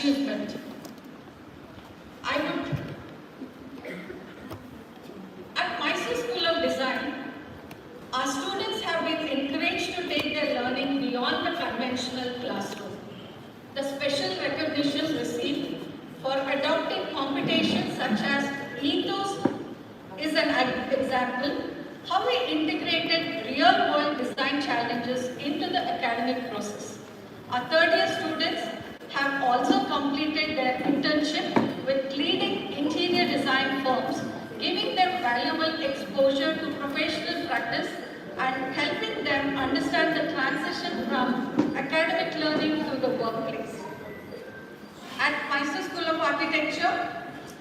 achievement. At Mysore School of Design, our students have been encouraged to take their learning beyond the conventional classroom. The special recognition received for adopting competitions such as Ethos is an example how we integrated real-world design challenges into the academic process. Our third-year students have also completed their internship with leading interior design firms, giving them valuable exposure to professional practice and helping them understand the transition from academic learning to the workplace. At Mysore School of Architecture,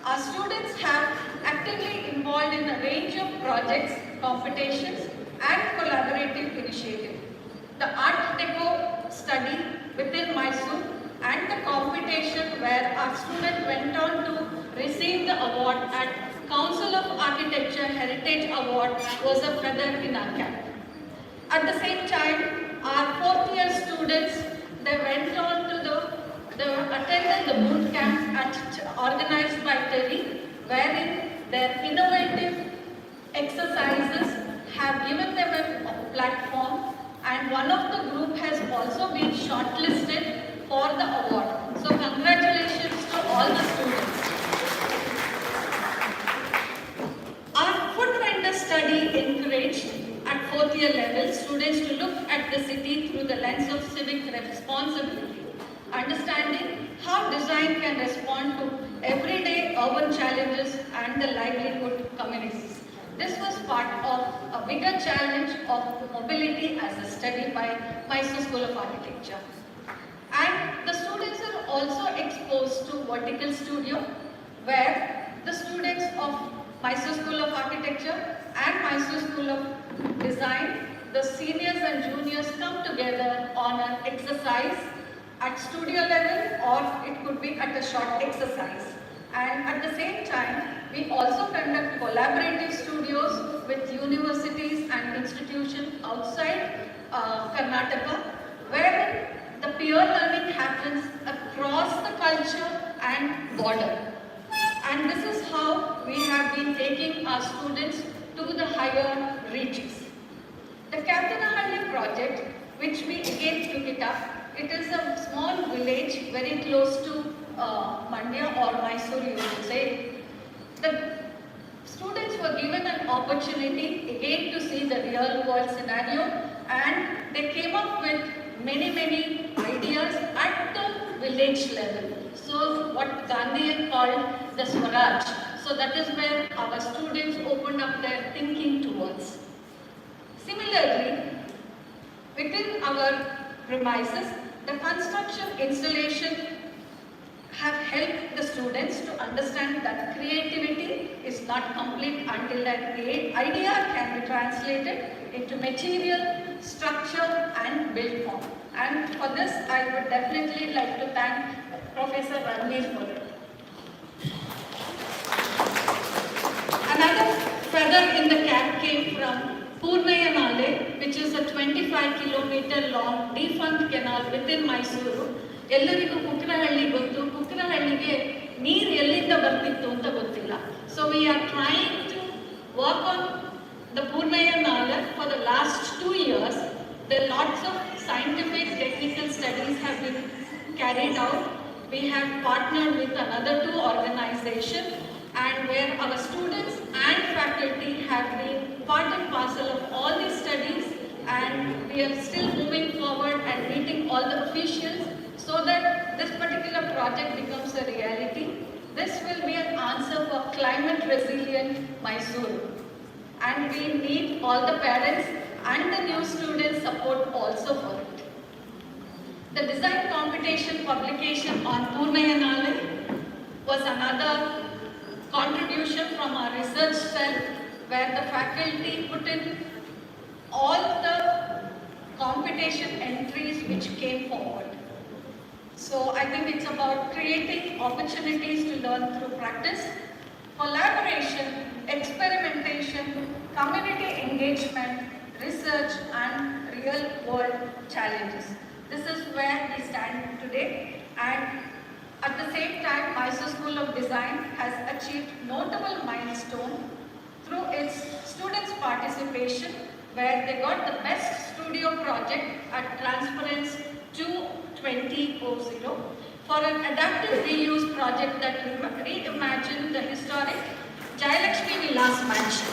our students have actively involved in a range of projects, competitions and collaborative initiatives. The Art Deco study within Mysore and the competition where our student went on to receive the award at Council of Architecture Heritage Award was a feather in our cap. At the same time, our fourth year students, they went on to they attended the boot camp organized by Terry, wherein their innovative exercises have given them a platform, and one of the group has also been shortlisted for the award. So congratulations to all the students. Our food vendor study encouraged at fourth year level students to look at the city through the lens of civic responsibility, understanding how design can respond to everyday urban challenges and the livelihood communities. This was part of a bigger challenge of mobility as a study by Mysore School of Architecture. And the students are also exposed to vertical studio, where the students of Mysore School of Architecture and Mysore School of Design, the seniors and juniors come together on an exercise at studio level, or it could be at a short exercise. And at the same time, we also conduct collaborative studios with universities and institutions outside Karnataka, where the peer learning happens across the culture and border. And this is how we have been taking our students to the higher reaches. The Kaptanahalli project, which we again took it up, it is a small village very close to Mandya or Mysore, you would say. The students were given an opportunity again to see the real world scenario, and they came up with many ideas at the village level. So what Gandhi called the Swaraj. So that is where our students opened up their thinking towards. Similarly, within our premises, the construction installation have helped the students to understand that creativity is not complete until that idea can be translated into material, structure and build form. And for this, I would definitely like to thank Professor Ranveer for it. Another feather in the cap came from Purnayanale, which is a 25-kilometer long defunct canal within Mysore. ಎಲ್ಲರಿಗೂ ಕುಕ್ರಹಳ್ಳಿ ಗೊತ್ತು, ಕುಕ್ರಹಳ್ಳಿಗೆ ನೀರು ಎಲ್ಲಿಂದ ಬರ್ತಿತ್ತು ಅಂತ ಗೊತ್ತಿಲ್ಲ. So we are trying to work on the Purnayanale for the last 2 years. There lots of scientific technical studies have been carried out. We have partnered with another 2 organizations, and where our students and faculty have been part and parcel of all these studies, and we are still moving forward and meeting all the officials so that this particular project becomes a reality. This will be an answer for climate resilient Mysore, and we need all the parents and the new students support also for it. The design competition publication on Purnayanale was another contribution from our research cell, where the faculty put in all the competition entries which came forward. So I think it's about creating opportunities to learn through practice, collaboration, experimentation, community engagement, research and real world challenges. This is where we stand today, and At the same time, Mysore School of Design has achieved notable milestone through its students' participation, where they got the best studio project at Transference 2000 for an adaptive reuse project that reimagined the historic Jayalakshmi Vilas Mansion.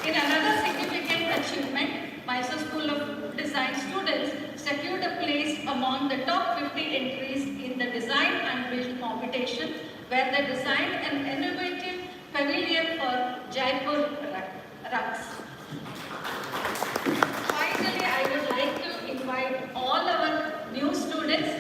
In another significant achievement, Mysore School of Design students secured a place among the top 50 entries in the design and build competition, where they designed an innovative pavilion for Jaipur rugs. Finally, I would like to invite all our new students.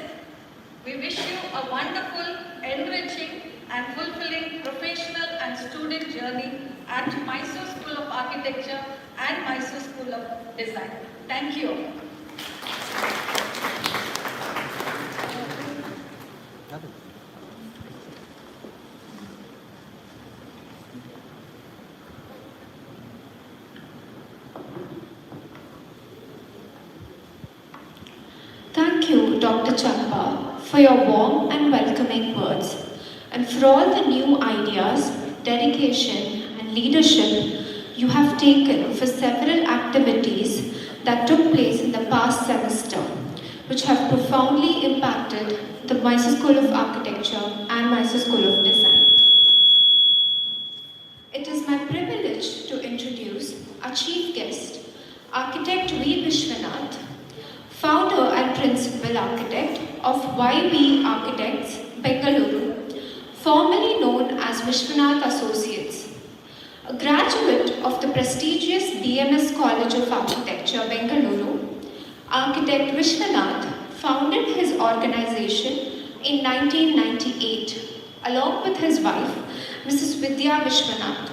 We wish you a wonderful, enriching and fulfilling professional and student journey at Mysore School of Architecture and Mysore School of Design. Thank you. Thank you, Dr. Champa, for your warm and welcoming words, and for all the new ideas, dedication, and leadership you have taken for several activities that took place in the past semester, which have profoundly impacted the Mysore School of Architecture and Mysore School of Design. It is my privilege to introduce our chief guest, Architect V. Vishwanath, founder and principal architect of YB Architects, Bengaluru, formerly known as Vishwanath Associates. A graduate of the prestigious BMS College of Architecture, Bengaluru, Architect Vishwanath founded his organization in 1998 along with his wife, Mrs. Vidya Vishwanath.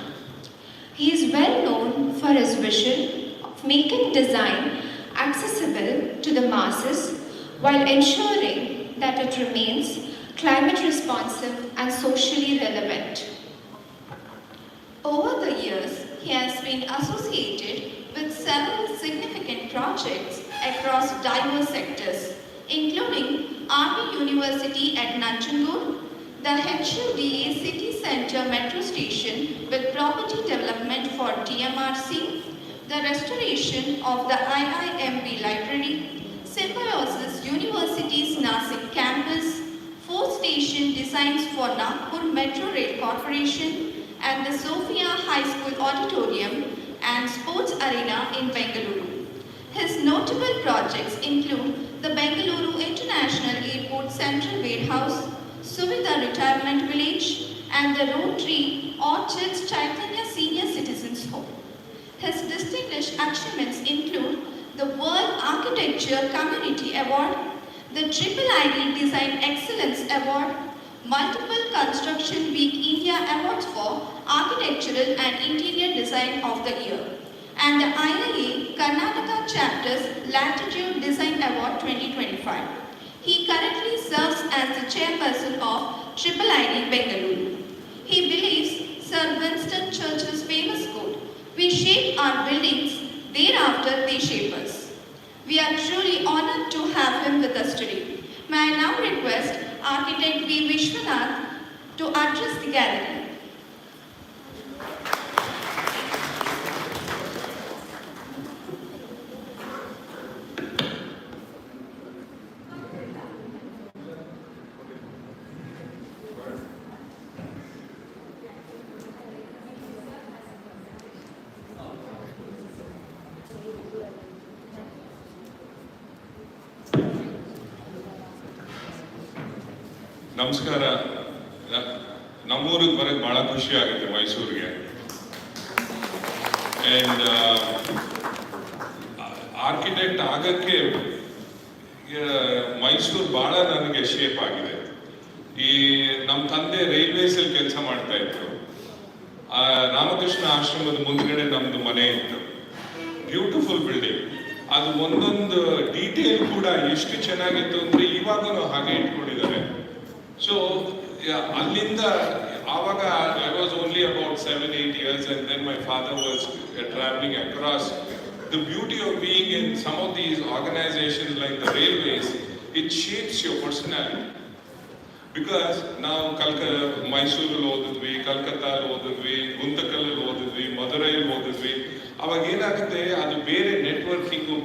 He is well known for his vision of making design accessible to the masses while ensuring that it remains climate responsive and socially relevant. Over the years, he has been associated with several significant projects across diverse sectors, including Army University at Nanjangud, the HUDA City Centre Metro Station with property development for DMRC, the restoration of the IIMB Library, Symbiosis University's Nasik campus, 4th station designs for Nagpur Metro Rail Corporation, and the Sophia High School Auditorium and Sports Arena in Bengaluru. His notable projects include the Bengaluru International Airport Central Warehouse, Suvidha Retirement Village, and the Rotary Orchids Chaitanya Senior Citizens Home. His distinguished achievements include the World Architecture Community Award, the IIID Design Excellence Award, multiple Construction Week India Awards for Architectural and Interior Design of the Year, and the IIA Karnataka Chapter's Latitude Design Award 2025. He currently serves as the chairperson of IIID Bengaluru. He believes Sir Winston Churchill's famous quote, "We shape our buildings, thereafter they shape us." We are truly honored to have him with us today. May I now request Architect V. Vishwanath to address the gallery. ನಮಸ್ಕಾರ. ನಮ್ಮೂರಿಗೆ ಬರೋದು ಭಾಳ ಖುಷಿ ಆಗುತ್ತೆ ಮೈಸೂರಿಗೆ. And architect ಆಗಕ್ಕೆ ಮೈಸೂರು ಭಾಳ ನನಗೆ ಶೇಪ್ ಆಗಿದೆ. ಈ ನಮ್ಮ ತಂದೆ ರೈಲ್ವೇಸಲ್ಲಿ ಕೆಲಸ ಮಾಡ್ತಾ ಇದ್ರು. ರಾಮಕೃಷ್ಣ ಆಶ್ರಮದ ಮುಂದ್ಗಡೆ ನಮ್ಮದು ಮನೆ ಇತ್ತು. Beautiful building. ಅದು ಒಂದೊಂದು ಡೀಟೇಲ್ ಕೂಡ ಎಷ್ಟು ಚೆನ್ನಾಗಿತ್ತು ಅಂದರೆ ಇವಾಗೂ ಹಾಗೆ ಇಟ್ಕೊಂಡಿದ್ದಾರೆ. So, ಅಲ್ಲಿಂದ ಆವಾಗ I was only about 7-8 years, and then my father was traveling across. The beauty of being in some of these organizations like the railways, it shapes your personality. Because ನಾವು ಮೈಸೂರಲ್ಲಿ ಓದಿದ್ವಿ, ಕಲ್ಕತ್ತಾಲ್ಲಿ ಓದಿದ್ವಿ, ಗುಂತಕಲ್ಲಲ್ಲಿ ಓದಿದ್ವಿ, ಮಧುರೈಲಿ ಓದಿದ್ವಿ. ಅವಾಗ ಏನಾಗುತ್ತೆ, ಅದು ಬೇರೆ ನೆಟ್ವರ್ಕಿಂಗು.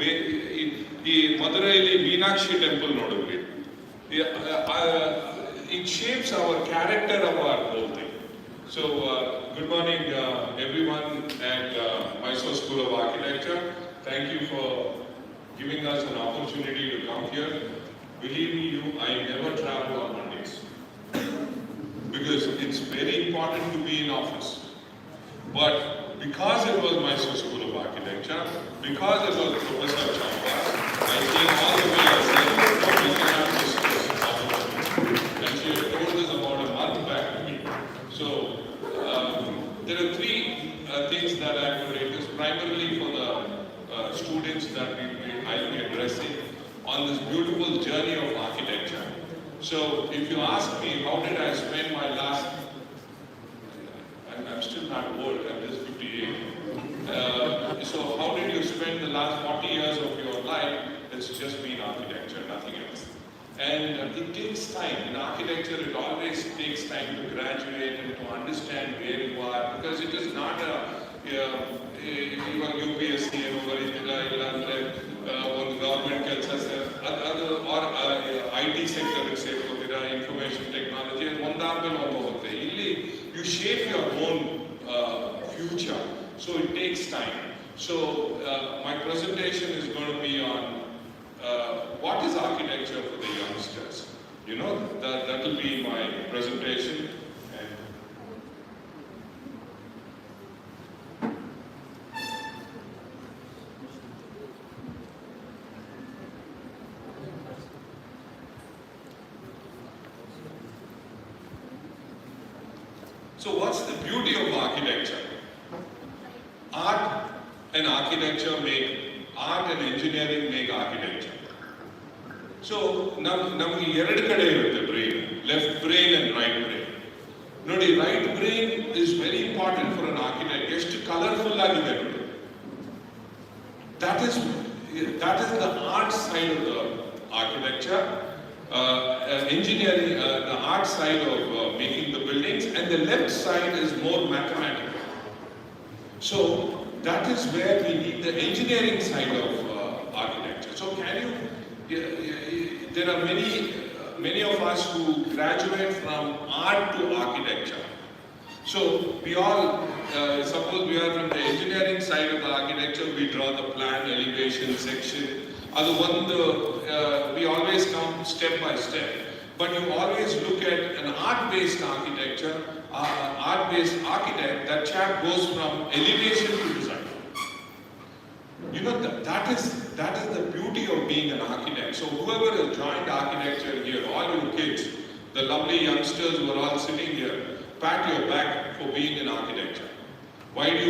ಈ ಮಧುರೈಲಿ Meenakshi temple ನೋಡಿದ್ವಿ. It shapes our character of our whole thing. So, good morning everyone at Mysore School of Architecture. Thank you for giving us an opportunity to come here. Believe me, I never travel on Mondays because it's very important to be in office. But because it was Mysore School of Architecture, because it was Professor Champa, I came all the way and said, "No, we can have this opportunity." And she had told this about a month back to me. So, there are three things that I would raise, primarily for the students that I'll be addressing on this beautiful journey of architecture. So, if you ask me, how did I spend my last, I'm still not old, I'm just 58. So, how did you spend the last 40 years of your life? It's just been architecture, nothing else. And it takes time. In architecture, it always takes time to graduate and to understand where you are, because it is not a UPSC ಒಂದು government ಕೆಲಸ ಅದು R IT ಸೆಕ್ಟರ್ಗೆ ಸೇರ್ಕೋತೀರಾ, information technology, ಒಂದಾದ್ಮೇಲೆ ಒಂದು ಹೋಗುತ್ತೆ. ಇಲ್ಲಿ U shape your own future, so it takes time. So my presentation is going to be on what is architecture for the youngsters. You know, that will be my presentation. So what's the beauty of architecture? Art and architecture make, art and engineering make architecture. So ನಮಗೆ ಎರಡು ಕಡೆ ಇರುತ್ತೆ brain, left brain and right brain. ನೋಡಿ, right brain is very important for an architect. ಎಷ್ಟು colourful ಆಗಿದೆ ನೋಡಿ. That is the art side of the architecture. Engineering, the art side of making the buildings, and the left side is more mathematical. So that is where we need the engineering side of architecture. So there are many of us who graduate from art to architecture. So we all, suppose we are from the engineering side of the architecture, we draw the plan, elevation, section. We always come step by step. But you always look at an art-based architecture, art-based architect, that chap goes from elevation to design. You know, that is the beauty of being an architect. So whoever has joined architecture here, all you kids, the lovely youngsters who are all sitting here, pat your back for being in architecture. Why do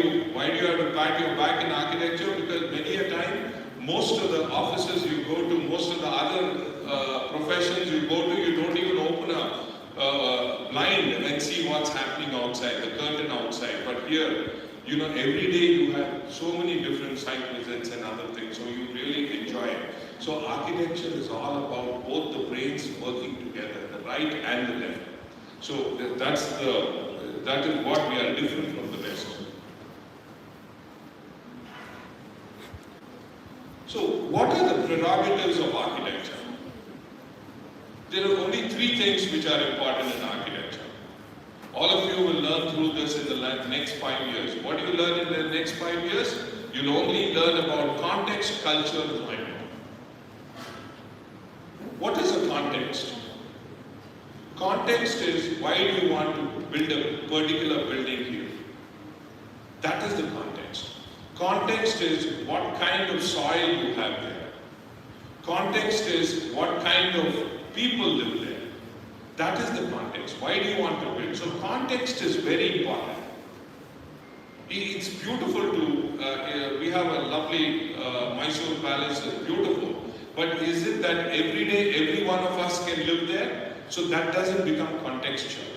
you have to pat your back in architecture? Because many a time, most of the offices you go to, most of the other professions you go to, you don't even open a blind and see what's happening outside, the curtain outside. But here, you know, every day you have so many different site visits and other things, so you really enjoy it. So architecture is all about both the brains working together, the right and the left. So that is what we are different from the rest. So what are the prerogatives of architecture? There are only three things which are important in architecture. All of you will learn through this in the next 5 years. What do you learn in the next 5 years? You'll only learn about context, culture, and climate. What is a context? Context is, why do you want to build a particular building here? That is the context. Context is what kind of soil you have there. Context is what kind of people live there. That is the context. Why do you want to build? So context is very important. It's beautiful to, we have a lovely Mysore palace, it's beautiful. But is it that every day, every one of us can live there? So that doesn't become contextual.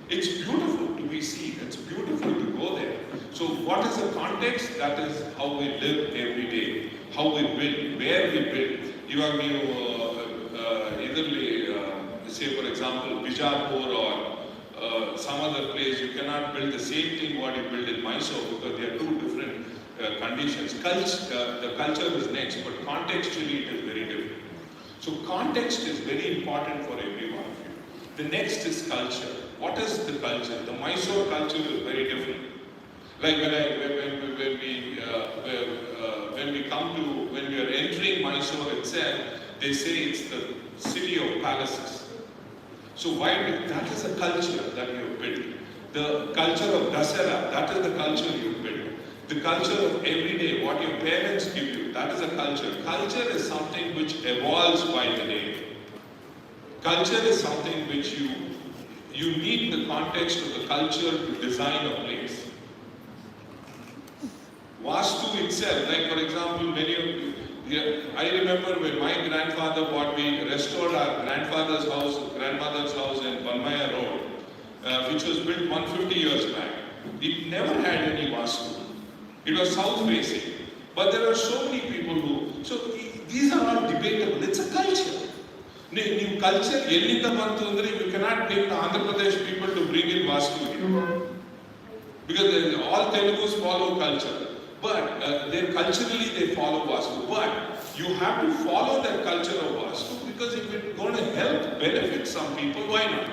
It's beautiful to be seen, it's beautiful to go there. So what is the context? That is how we live every day, how we build, where we build. ಇವಾಗ ನೀವು ಇದರಲ್ಲಿ say for example, Bijapur or some other place, you cannot build the same thing what you build in Mysore because they are two different conditions. The culture is next, but contextually it is very different. So context is very important for every one of you. The next is culture. What is the culture? The Mysore culture is very different. Like when we are entering Mysore itself, they say it's the city of palaces. So that is a culture that you have built. The culture of Dasara, that is the culture you have built. The culture of everyday, what your parents give you, that is a culture. Culture is something which evolves by the day. Culture is something which you need the context of the culture to design a place. Vastu itself, like for example, I remember when my grandfather restored our grandmother's house in Banmaya Road, which was built 150 years back. It never had any Vastu. It was south facing. But there are so many people so these are all debatable. It's a culture. New culture, you cannot blame the Andhra Pradesh people to bring in Vastu here. Because all Telugus follow culture. But culturally they follow Vastu. But you have to follow that culture of Vastu because if it's going to help benefit some people, why not?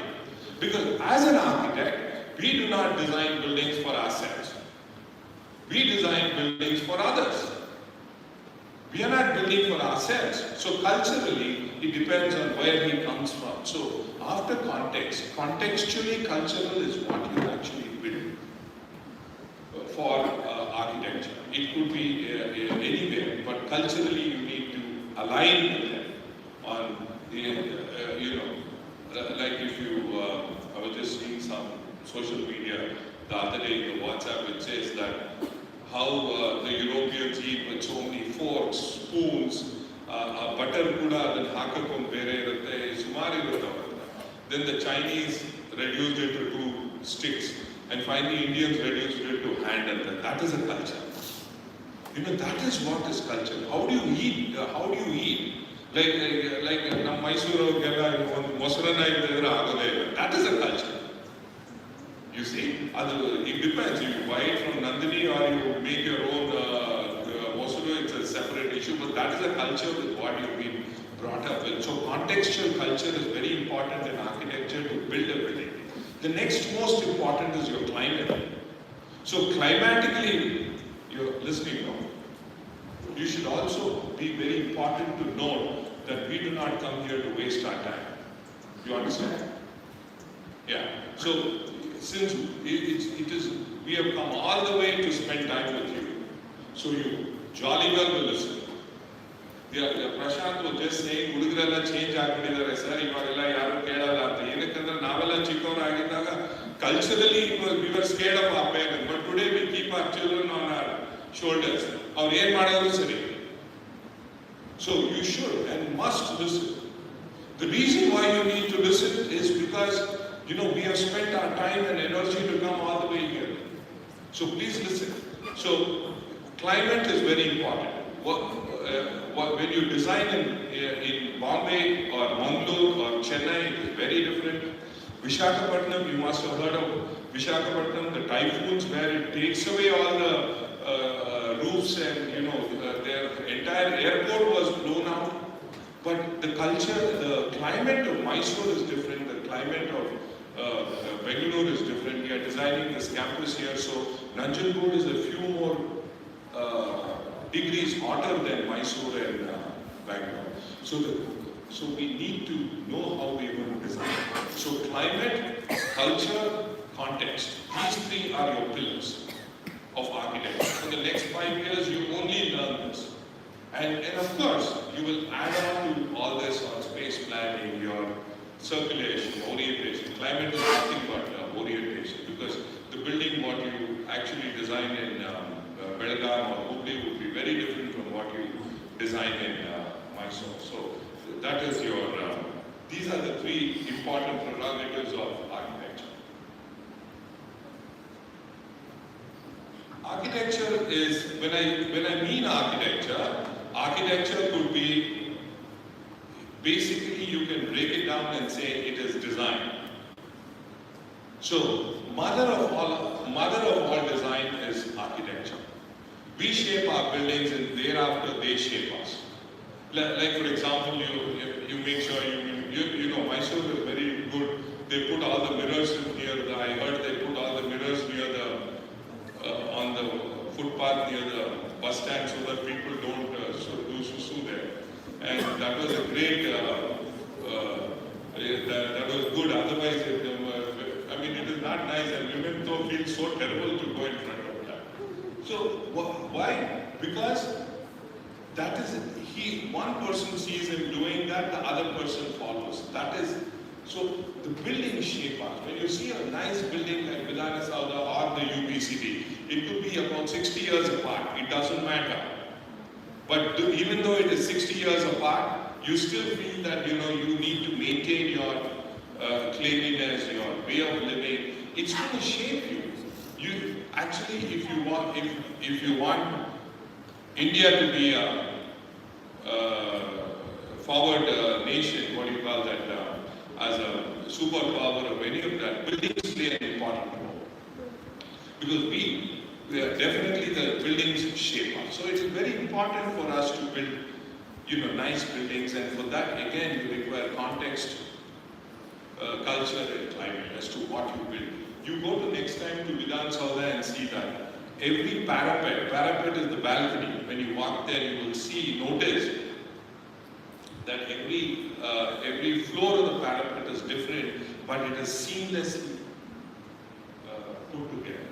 Because as an architect, we do not design buildings for ourselves. We design buildings for others. We are not building for ourselves. So culturally, it depends on where he comes from. So after context, contextually cultural is what you actually build for architecture. It could be anywhere, but culturally you need to align with them on like if you, I was just seeing some social media the other day in the WhatsApp, it says that how the Europeans eat with so many forks, spoons, butter kuda, then hakakum bere irutte, sumari irutte. Then the Chinese reduced it to 2 sticks, and finally Indians reduced it to hand and that is a culture. That is what is culture. How do you eat? Like Mysore that is a culture. You see, it depends. If you buy it from Nandini or you make your own Mysore, it's a separate issue, but that is a culture with what you've been brought up with. So contextual culture is very important in architecture to build a building. The next most important is your climate. So climatically, you're listening now. You should also be very important to note that we do not come here to waste our time. You understand? Yeah. So since we have come all the way to spend time with you, so you jolly well will listen. Prashant was just saying, Udugirella change agididare sir, ivagella yaru kedala anta. Yenakandre navella chikkoragidaga culturally we were scared of our parents, but today we keep our children on our shoulders. Avaru yen madadru sari. So you should and must listen. The reason why you need to listen is because we have spent our time and energy to come all the way here. So please listen. So climate is very important. When you design in Bombay or Mangalore or Chennai, it is very different. Visakhapatnam, you must have heard of Visakhapatnam, the typhoons where it takes away all the roofs and their entire airport was blown out. But the climate of Mysore is different. The climate of Bangalore is different. We are designing this campus here, so Nanjangud is a few more degrees hotter than Mysore and Bangalore. So we need to know how we are going to design. So climate, culture, context. These three are your pillars of architecture. For the next 5 years, you only learn this. And of course, you will add on to all this on space planning, your circulation, orientation. Climate is nothing but orientation, because the building what you actually design in Belgaum or Hubli would be very different from what you design in Mysore. So that is these are the three important prerogatives of architecture. Architecture is, when I mean architecture, architecture could be basically you can break it down and say it is design. So, mother of all design is architecture. We shape our buildings and thereafter they shape us. Like for example, you make sure you know Mysore is very good. They put all the mirrors near I heard they put all the mirrors near on the footpath near the bus stand so that people don't do susu there. And that was a great, that was good. Otherwise, it is not nice, and women though feel so terrible to go in front of that. So why? Because that is one person sees him doing that, the other person follows. That is, so the building shape us. When you see a nice building like Vidhana Saudha or the UPCD, it could be about 60 years apart. It doesn't matter. But even though it is 60 years apart, you still feel that you need to maintain your cleanliness, your way of living. It's going to shape you. You actually, if you want India to be a forward nation, what do you call that, as a superpower of any of that, buildings play an important role. Because we are definitely the buildings shape us. So it's very important for us to build, nice buildings, and for that again you require context, culture, and climate as to what you build. You go to next time to Vidhan Saudha and see that every parapet is the balcony. When you walk there, you will notice that every floor of the parapet is different, but it is seamlessly put together.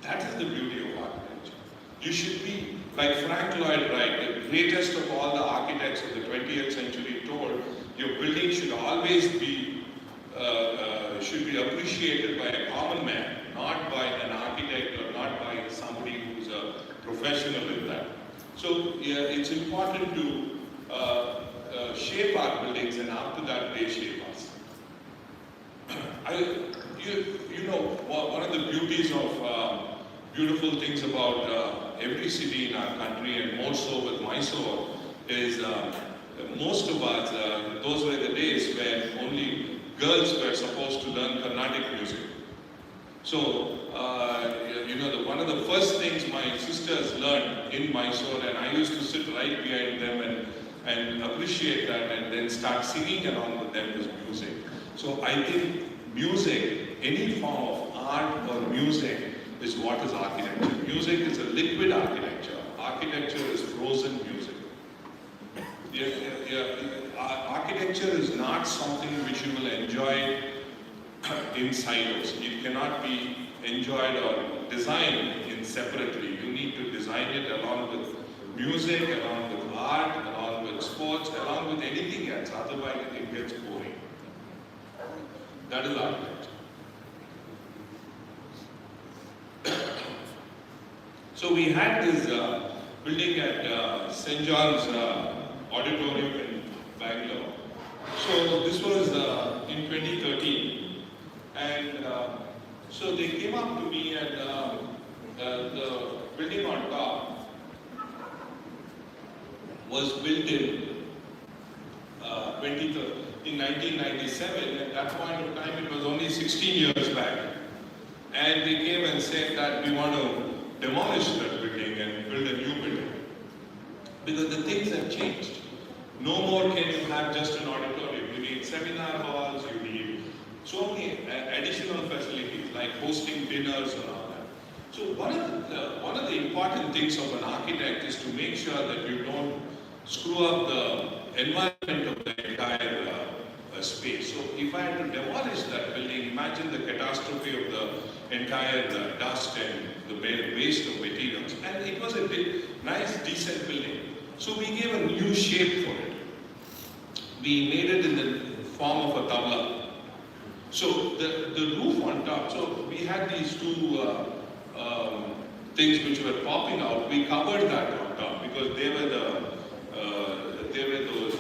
That is the beauty of architecture. You should be, like Frank Lloyd Wright, the greatest of all the architects of the 20th century, told, your building should always be appreciated by a common man, not by an architect or not by somebody who's a professional in that. So it's important to shape our buildings, and after that they shape us. One of the beauties of beautiful things about every city in our country, and more so with Mysore, is most of us, those were the days when only girls were supposed to learn Carnatic music. So, one of the first things my sisters learned in Mysore, and I used to sit right behind them and appreciate that, and then start singing along with them, was music. So I think music, any form of art or music, is what is architecture. Music is a liquid architecture. Architecture is frozen music. Architecture is not something which you will enjoy in silos. It cannot be enjoyed or designed separately. You need to design it along with music, along with art, along with sports, along with anything else. Otherwise, it gets boring. That is architecture. So we had this building at St. John's Auditorium in Bangalore. So this was in 2013, and so they came up to me, and the building on top was built in 1997. At that point of time, it was only 16 years back, and they came and said that we want to demolish that building and build a new building because the things have changed. No more can you have just an auditorium. You need seminar halls, you need so many additional facilities like hosting dinners and all that. So one of the important things of an architect is to make sure that you don't screw up the environment of the entire space. So if I had to demolish that building, imagine the catastrophe of the entire dust and the waste of materials. And it was a nice, decent building. So we gave a new shape for it. We made it in the form of a tabla. So the roof on top, so we had these two things which were popping out. We covered that on top because they were those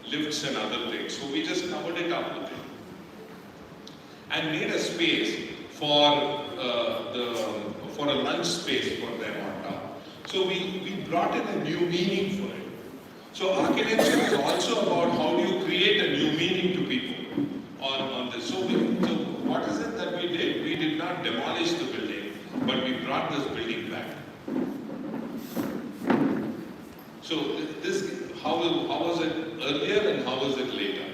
lifts and other things. So we just covered it up with it and made a space for a lunch space for them on top. So we brought in a new meaning for it. So architecture is also about how do you create a new meaning to people on this. So what is it that we did? We did not demolish the building, but we brought this building back. So how was it earlier and how was it later?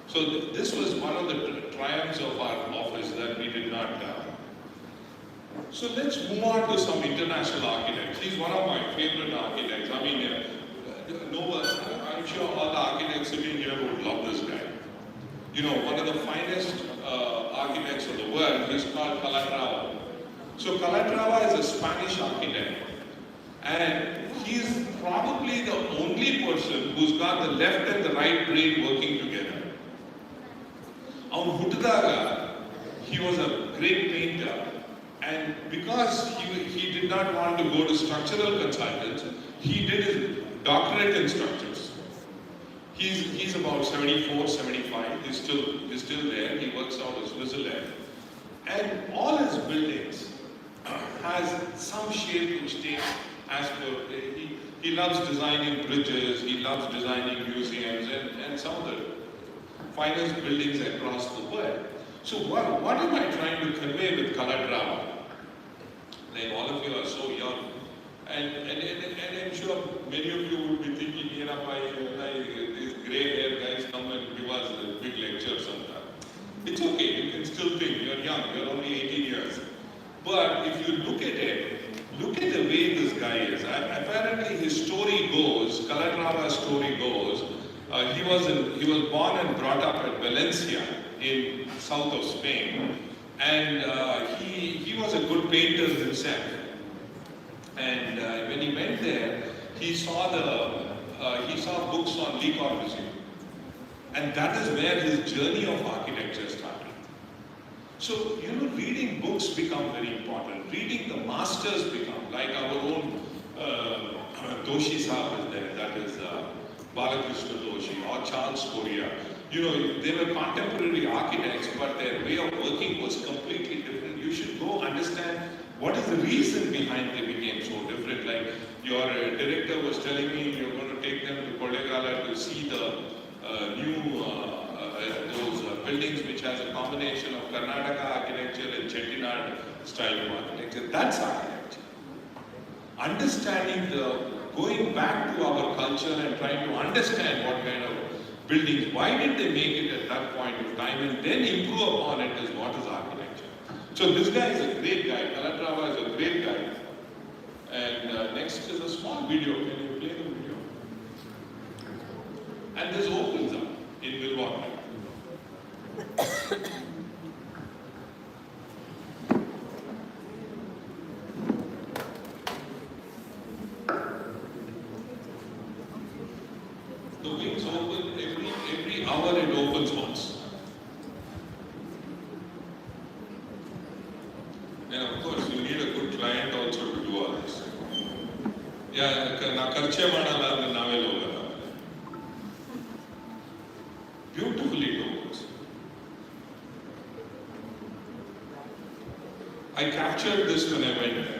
So this was one of the triumphs of our office that we did not. So let's move on to some international architects. He's one of my favorite architects. I mean, I'm sure all the architects sitting here would love this guy. You know, one of the finest architects of the world. He's called Calatrava. So Calatrava is a Spanish architect, and he's probably the only person who's got the left and the right brain working together. He was a great painter, and because he did not want to go to structural consultants, he did his doctorate in structures. He's about 74, 75. He's still there. He works out of Switzerland, and all his buildings has some shape which takes as per. He loves designing bridges. He loves designing museums and some of the finest buildings across the world. So what am I trying to convey with Calatrava? Like, all of you are so young, and I'm sure many of you would be thinking, these grey-haired guys come and give us a big lecture sometime. It's okay, you can still think, you're young, you're only 18 years. But if you look at it, look at the way this guy is. Apparently his story goes, Calatrava's story goes, he was born and brought up at Valencia in south of Spain, and he was a good painter himself. And when he went there, he saw books on Le Corbusier, and that is where his journey of architecture started. So reading books become very important. Reading the masters become, like our own Doshi Saab is there. That is Balakrishna Doshi or Charles Correa. They were contemporary architects, but their way of working was completely different. You should go understand what is the reason behind they became so different. Like your director was telling me, you're going to take them to Kodegala to see the new those buildings which has a combination of Karnataka architecture and Chettinad style of architecture. That's architecture. Understanding going back to our culture and trying to understand what kind of buildings, why did they make it at that point of time, and then improve upon it is what is architecture. So this guy is a great guy. Calatrava is a great guy. And next is a small video. Can you play the video? And this opens up in Milwaukee. The wings open every hour. It opens once, and of course you need a good client also to do all this. Na karche madala and navel hogala. Beautifully it opens. I captured this when I went there.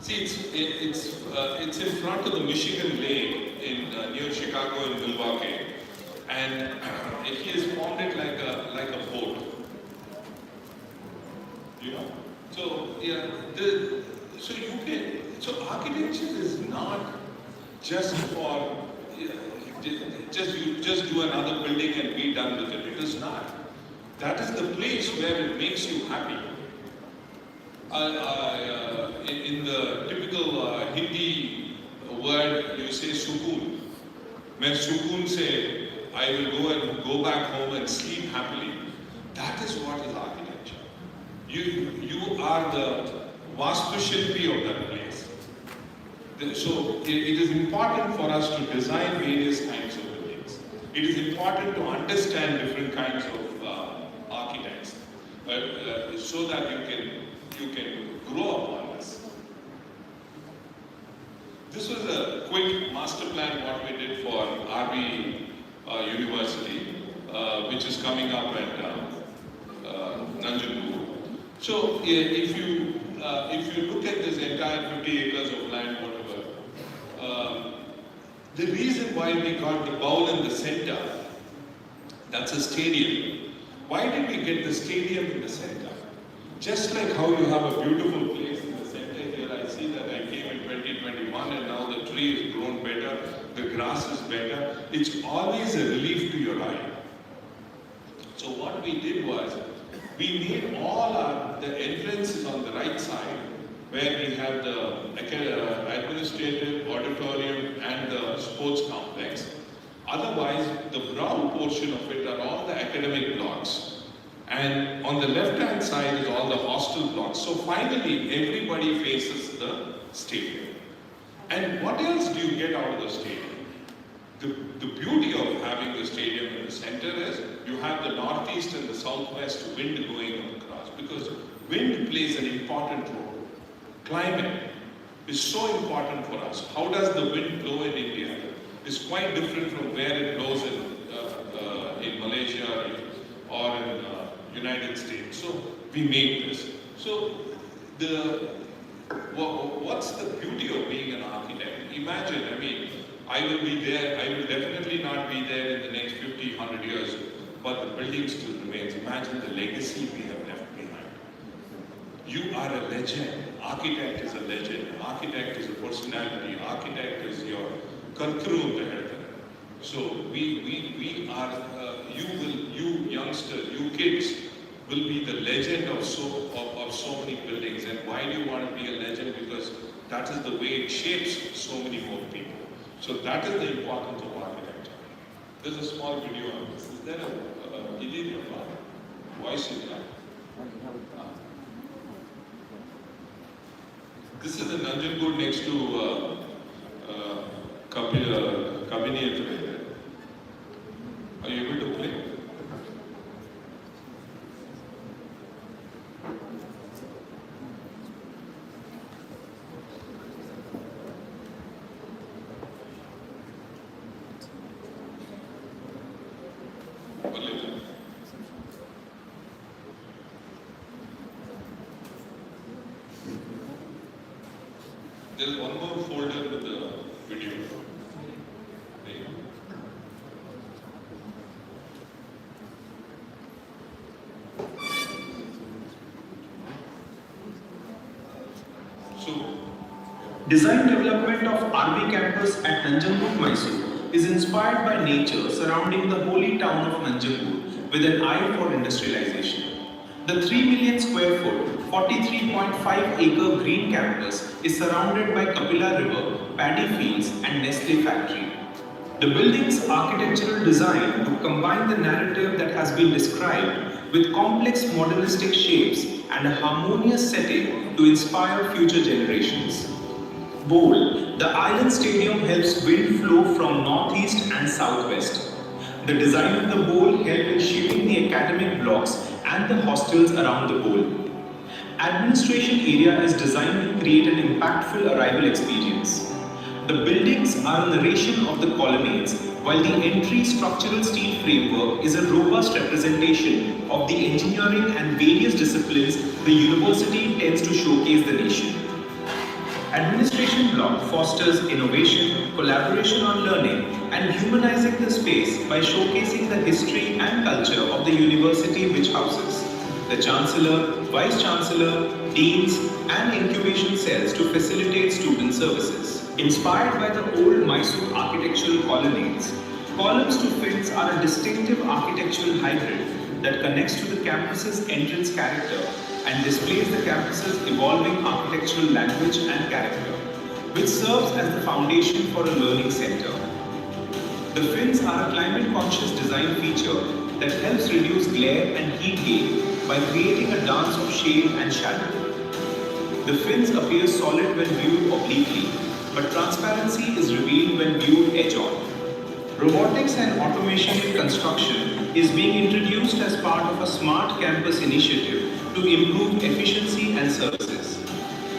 See, it's in front of the Michigan Lake in near Chicago in Milwaukee, and he has formed it like a boat. So so architecture is not just for just do another building and be done with it. It is not. That is the place where it makes you happy. In the typical Hindi word, you say sukoon. When sukoon say, I will go back home and sleep happily. That is what is architecture. You are the vastushilpi of that place. So it is important for us to design various kinds of buildings. It is important to understand different kinds of architects, so that you can grow upon this. This was a quick master plan what we did for RV University, which is coming up at Nanjangud. So if you if you look at this entire 50 acres of land, whatever, the reason why we got the bowl in the center, that's a stadium. Why did we get the stadium in the center? Just like how you have a beautiful place in the center here, I see that I came in 2021 and now the tree has grown better, the grass is better. It's always a relief to your eye. So what we did was, we made all the entrances on the right side, where we have the administrative, auditorium and the sports complex. Otherwise, the brown portion of it are all the academic blocks. And on the left-hand side is all the hostel blocks. So finally, everybody faces the stadium. And what else do you get out of the stadium? The beauty of having the stadium in the center is you have the northeast and the southwest wind going across, because wind plays an important role. Climate is so important for us. How does the wind blow in India? It's quite different from where it blows in Malaysia or in United States. So we made this. So what's the beauty of being an architect? Imagine, I mean, I will be there, I will definitely not be there in the next 50, 100 years, but the building still remains. Imagine the legacy we have left behind. You are a legend. Architect is a legend. Architect is a personality. Architect is your kartru. So we are, you youngsters, you kids will be the legend of so many buildings. And why do you want to be a legend? Because that is the way it shapes so many more people. So that is the importance of architecture. There's a small video on this. Is there a voice in that? This is in Nanjangud next to Kabini. Are you able to play? There is one more folder with the video. Design development of RV campus at Nanjangud, Mysore is inspired by nature surrounding the holy town of Nanjangud with an eye for industrialization. The 3 million square foot, 43.5 acre green campus is surrounded by Kapila River, paddy fields and Nestle factory. The building's architectural design to combine the narrative that has been described with complex modernistic shapes and a harmonious setting to inspire future generations. Bowl, the island stadium helps wind flow from northeast and southwest. The design of the bowl helped in shaping the academic blocks and the hostels around the bowl. Administration area is designed to create an impactful arrival experience. The buildings are a narration of the colonnades, while the entry structural steel framework is a robust representation of the engineering and various disciplines the university tends to showcase the nation. Administration block fosters innovation, collaboration on learning, and humanizing the space by showcasing the history and culture of the university which houses the Chancellor, Vice Chancellor, Deans, and incubation cells to facilitate student services. Inspired by the old Mysore architectural colonnades, columns to fins are a distinctive architectural hybrid that connects to the campus's entrance character and displays the campus's evolving architectural language and character, which serves as the foundation for a learning center. The fins are a climate-conscious design feature that helps reduce glare and heat gain by creating a dance of shade and shadow. The fins appear solid when viewed obliquely, but transparency is revealed when viewed edge-on. Robotics and automation in construction is being introduced as part of a smart campus initiative to improve efficiency and services.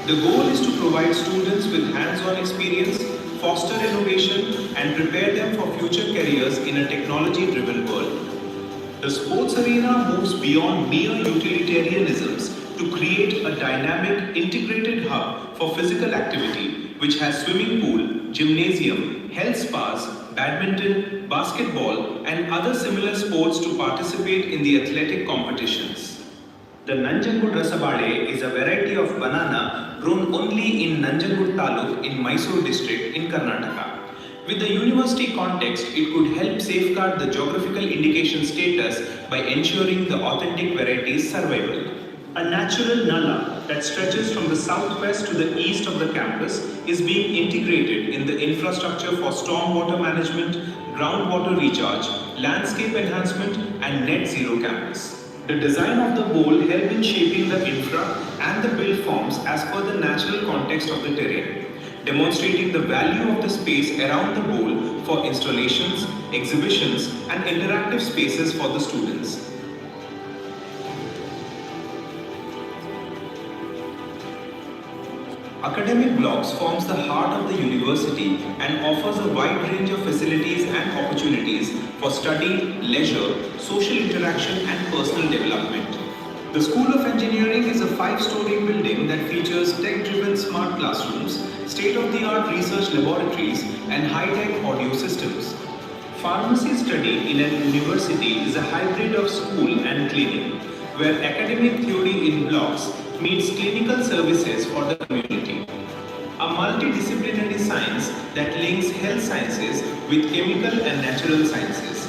The goal is to provide students with hands-on experience, foster innovation, and prepare them for future careers in a technology-driven world. The sports arena moves beyond mere utilitarianisms to create a dynamic integrated hub for physical activity which has swimming pool, gymnasium, health spas, badminton, basketball and other similar sports to participate in the athletic competitions. The Nanjangud Rasabale is a variety of banana grown only in Nanjangud Taluk in Mysore district in Karnataka. With the university context, it could help safeguard the geographical indication status by ensuring the authentic variety's survival. A natural nala that stretches from the southwest to the east of the campus is being integrated in the infrastructure for stormwater management, groundwater recharge, landscape enhancement and net zero campus. The design of the bowl helped in shaping the infra and the build forms as per the natural context of the terrain, demonstrating the value of the space around the bowl for installations, exhibitions and interactive spaces for the students. Academic blocks forms the heart of the university and offers a wide range of facilities and opportunities for study, leisure, social interaction and personal development. The School of Engineering is a 5-story building that features tech-driven smart classrooms, state-of-the-art research laboratories and high-tech audio systems. Pharmacy study in an university is a hybrid of school and clinic, where academic theory in blocks meets clinical services for the community. A multidisciplinary science that links health sciences with chemical and natural sciences.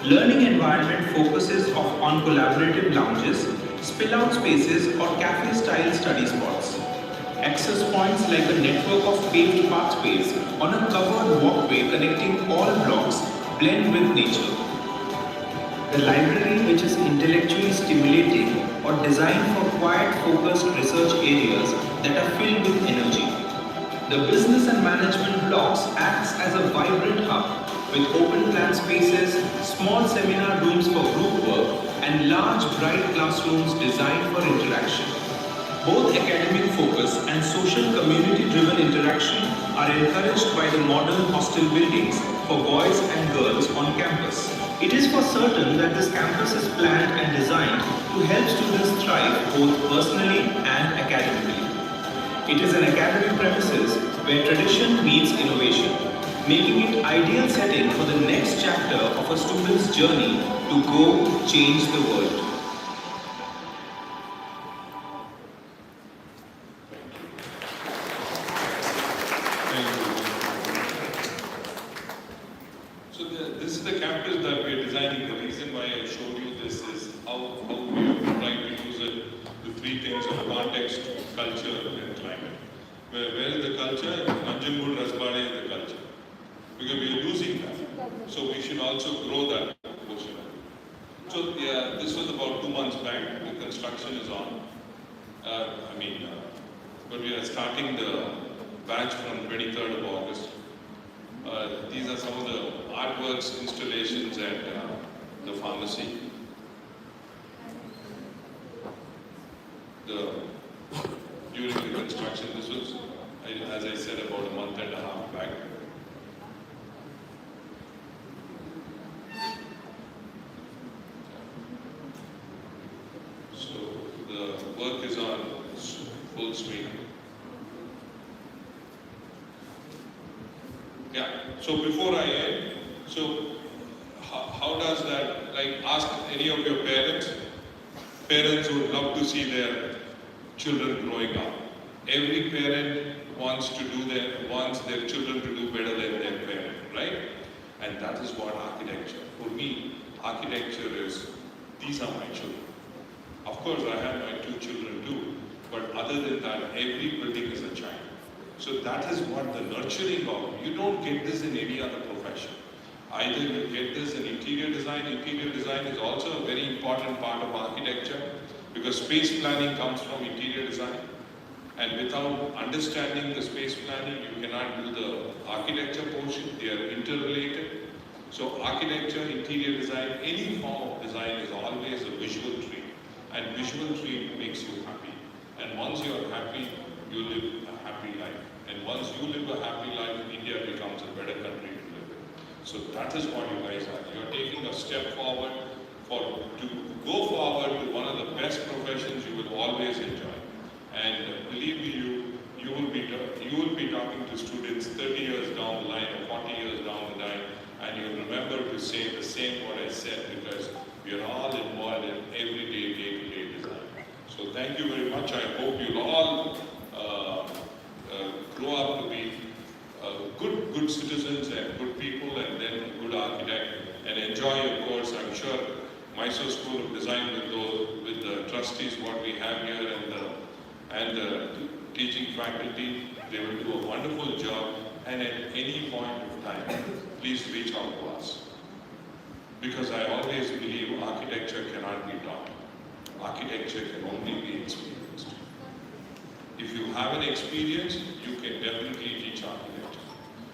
Learning environment focuses on collaborative lounges, spill-out spaces or cafe-style study spots. Access points like a network of paved pathways on a covered walkway connecting all blocks blend with nature. The library, which is intellectually stimulating or designed for quiet, focused research areas that are filled with energy. The business and management blocks acts as a vibrant hub with open plan spaces, small seminar rooms for group work, and large, bright classrooms designed for interaction. Both academic focus and social community-driven interaction are encouraged by the modern hostel buildings for boys and girls on campus. It is for certain that this campus is planned and designed to help students thrive both personally and academically. It is an academic premises where tradition meets innovation, making it ideal setting for the next chapter of a student's journey to go change the world. This is the campus that we are designing. The reason why I showed you this is how we are trying to use it. The three things of context, culture and climate. Where is the culture? Nanjangud Rasbade is the culture. Because we are losing that. So we should also grow that portion. So yeah, this was about 2 months back. The construction is on. But we are starting the batch from 23rd of August. These are some of the artworks, installations at the pharmacy. During the construction, this was, as I said, about a month and a half back. So the work is on full swing. Yeah, so before I end, how does that, ask any of your parents? Parents would love to see their children growing up. Every parent wants their children to do better than their parent, right? And that is what architecture. For me, architecture is, these are my children. Of course, I have my 2 children too, but other than that, every building is a child. So that is what the nurturing of, you don't get this in any other profession. Either you get this in interior design is also a very important part of architecture because space planning comes from interior design. And without understanding the space planning, you cannot do the architecture portion, they are interrelated. So architecture, interior design, any form of design is always a visual treat. And visual treat makes you happy. And once you are happy, you live a happy life. And once you live a happy life, India becomes a better country to live in. So that is what you guys are. You are taking a step forward to go forward to one of the best professions you will always enjoy. And believe me, you will be talking to students 30 years down the line or 40 years down the line, and you'll remember to say the same what I said, because we are all involved in everyday, day-to-day design. So thank you very much. I hope you'll all grow up to be good citizens and good people, and then a good architect, and enjoy your course. I'm sure Mysore School of Design with the trustees what we have here and the teaching faculty, they will do a wonderful job. And at any point of time, please reach out to us, because I always believe architecture cannot be taught. Architecture can only be experienced. If you have an experience, you can definitely teach architecture.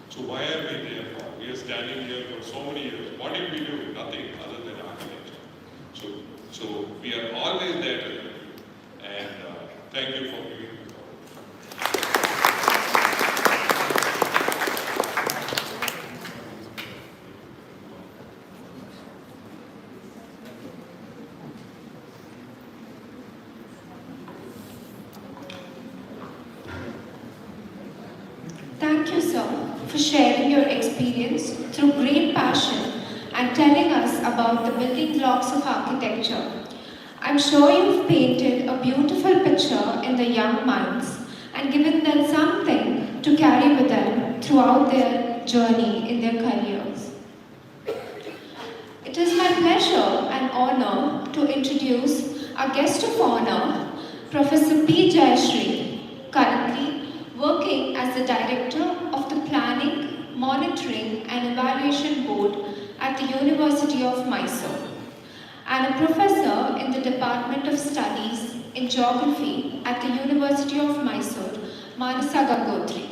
So why are we there for? We are standing here for so many years. What did we do? Nothing other than architecture. So we are always there to help you. And thank you for giving me the call. Thank you, sir, for sharing your experience through great passion and telling us about the building blocks of architecture. I'm sure you've painted a beautiful picture in the young minds and given them something to carry with them throughout their journey in their careers. It is my pleasure and honor to introduce our guest of honor, Professor P. Jayashree, currently working as the Director of the Planning, Monitoring and Evaluation Board at the University of Mysore, and a Professor in the Department of Studies in Geography at the University of Mysore, Manasa Gangotri.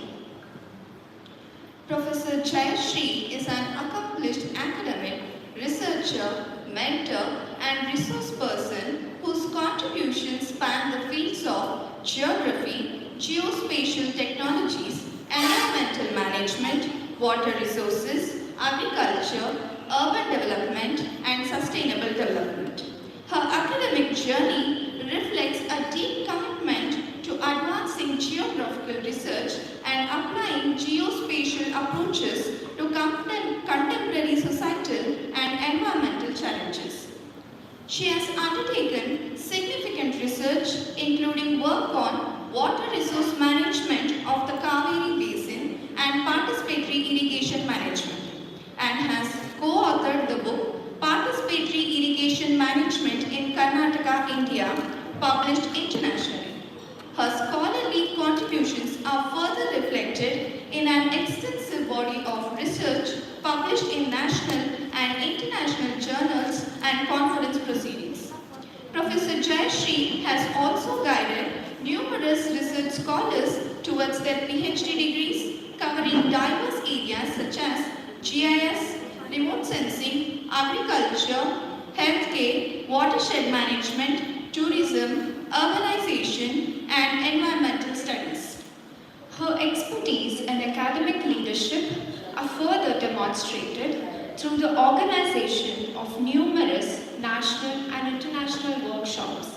Professor Jayashree is an accomplished academic, researcher, mentor, and resource person whose contributions span the fields of geography, geospatial technologies, environmental management, water resources, agriculture, urban development, and sustainable development. Her academic journey reflects a deep commitment to advancing geographical research and applying geospatial approaches to contemporary societal and environmental challenges. She has undertaken significant research, including work on water resource management of the Kaveri Basin and participatory irrigation management, and has co-authored the book Participatory Irrigation Management in Karnataka, India, published internationally. Her scholarly contributions are further reflected in an extensive body of research published in national and international journals and conference proceedings. Professor Jayashree has also guided numerous research scholars towards their PhD degrees, covering diverse areas such as GIS, remote sensing, agriculture, healthcare, watershed management, tourism, urbanization, and environmental studies. Her expertise and academic leadership are further demonstrated through the organization of numerous national and international workshops,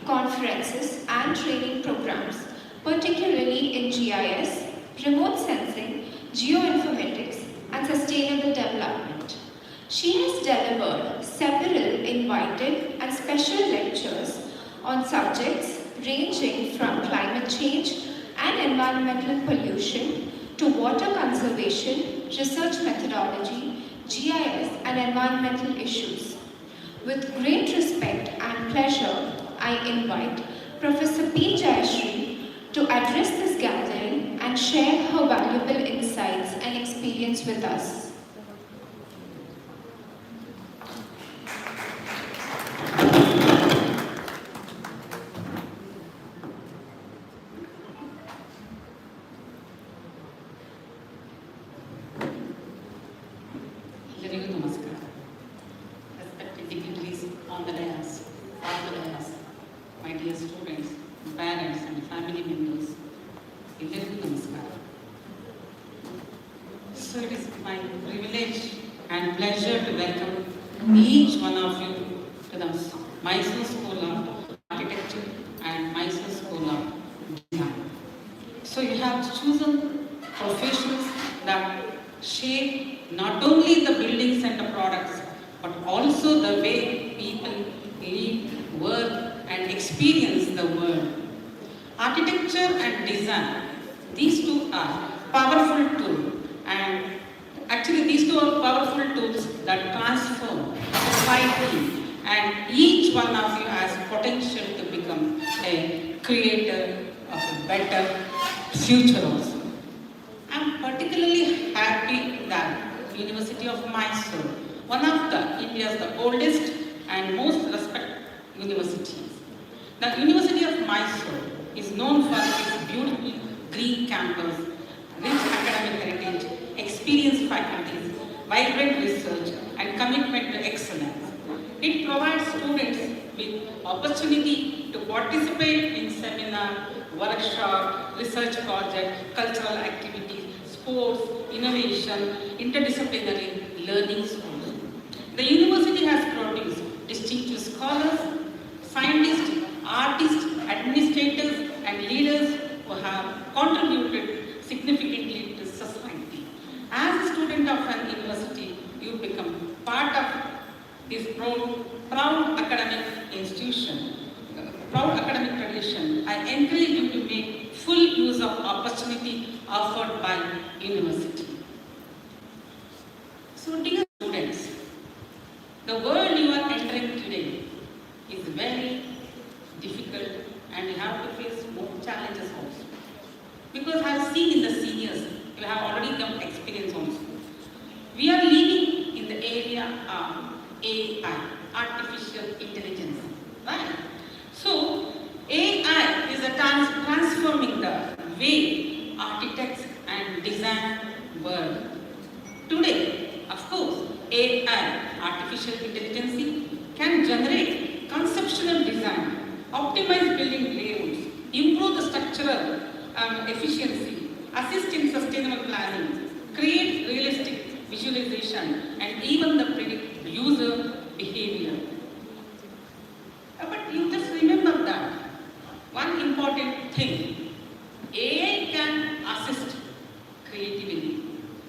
conferences, and training programs, particularly in GIS, remote sensing, geoinformatics, and sustainable development. She has delivered several invited and special lectures on subjects ranging from climate change and environmental pollution to water conservation, research methodology, GIS, and environmental issues. With great respect and pleasure, I invite Professor P. Jayashree to address this gathering and share her valuable insights and experience with us. ಎಲ್ಲರಿಗೂ ನಮಸ್ಕಾರ. Respected dignitaries on the dais, off the dais, my dear students, parents and family members, ಎಲ್ಲರಿಗೂ ನಮಸ್ಕಾರ. So it is my privilege and pleasure to welcome each one of you the Mysore School of Architecture and Mysore School of Design. So you have chosen professions that shape not only the buildings and the products, but also the way people live, work, and experience the world. Architecture and design, these two are powerful tools, and actually these two are powerful tools that transform society, and each one of you has potential to become a creator of a better future also. I'm particularly happy that University of Mysore, one of India's oldest and most respected universities. The University of Mysore is known for its beautiful green campus, rich academic heritage, experienced faculties, vibrant research, and commitment to excellence. It provides students with opportunity to participate in seminar, workshop, research project, cultural activities, sports, innovation, interdisciplinary learning schools. The university has produced distinguished scholars, scientists, artists, administrators, and leaders who have contributed significantly to society. As a student of an university, you become part of this proud academic institution, proud academic tradition. I encourage you to make full use of opportunity offered by university. So dear students, the world you are entering today is very difficult, and you have to face more challenges also. Because I have seen in the seniors, you have already come experience also. We are living in the area of AI, artificial intelligence, right? So AI is transforming the way architects and design world. Today, of course, AI, artificial intelligence, can generate conceptual design, optimize building layouts, improve the structural efficiency, assist in sustainable planning, create realistic visualization, and even the predict user behavior. But you just remember that one important thing, AI can assist creatively,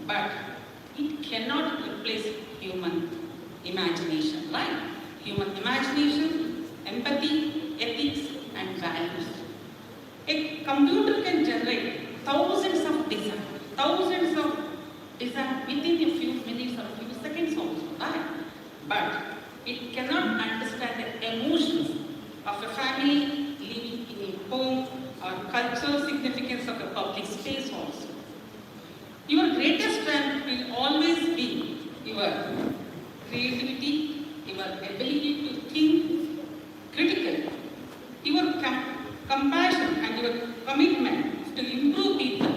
but it cannot replace human imagination, right? Human imagination, empathy, ethics, and values. A computer can generate thousands of design within a few minutes or a few seconds also, right? But it cannot understand the emotions of a family living in a home or cultural significance of a public space also. Your greatest strength will always be your creativity, your ability to think critically, your compassion and your commitment to improve people,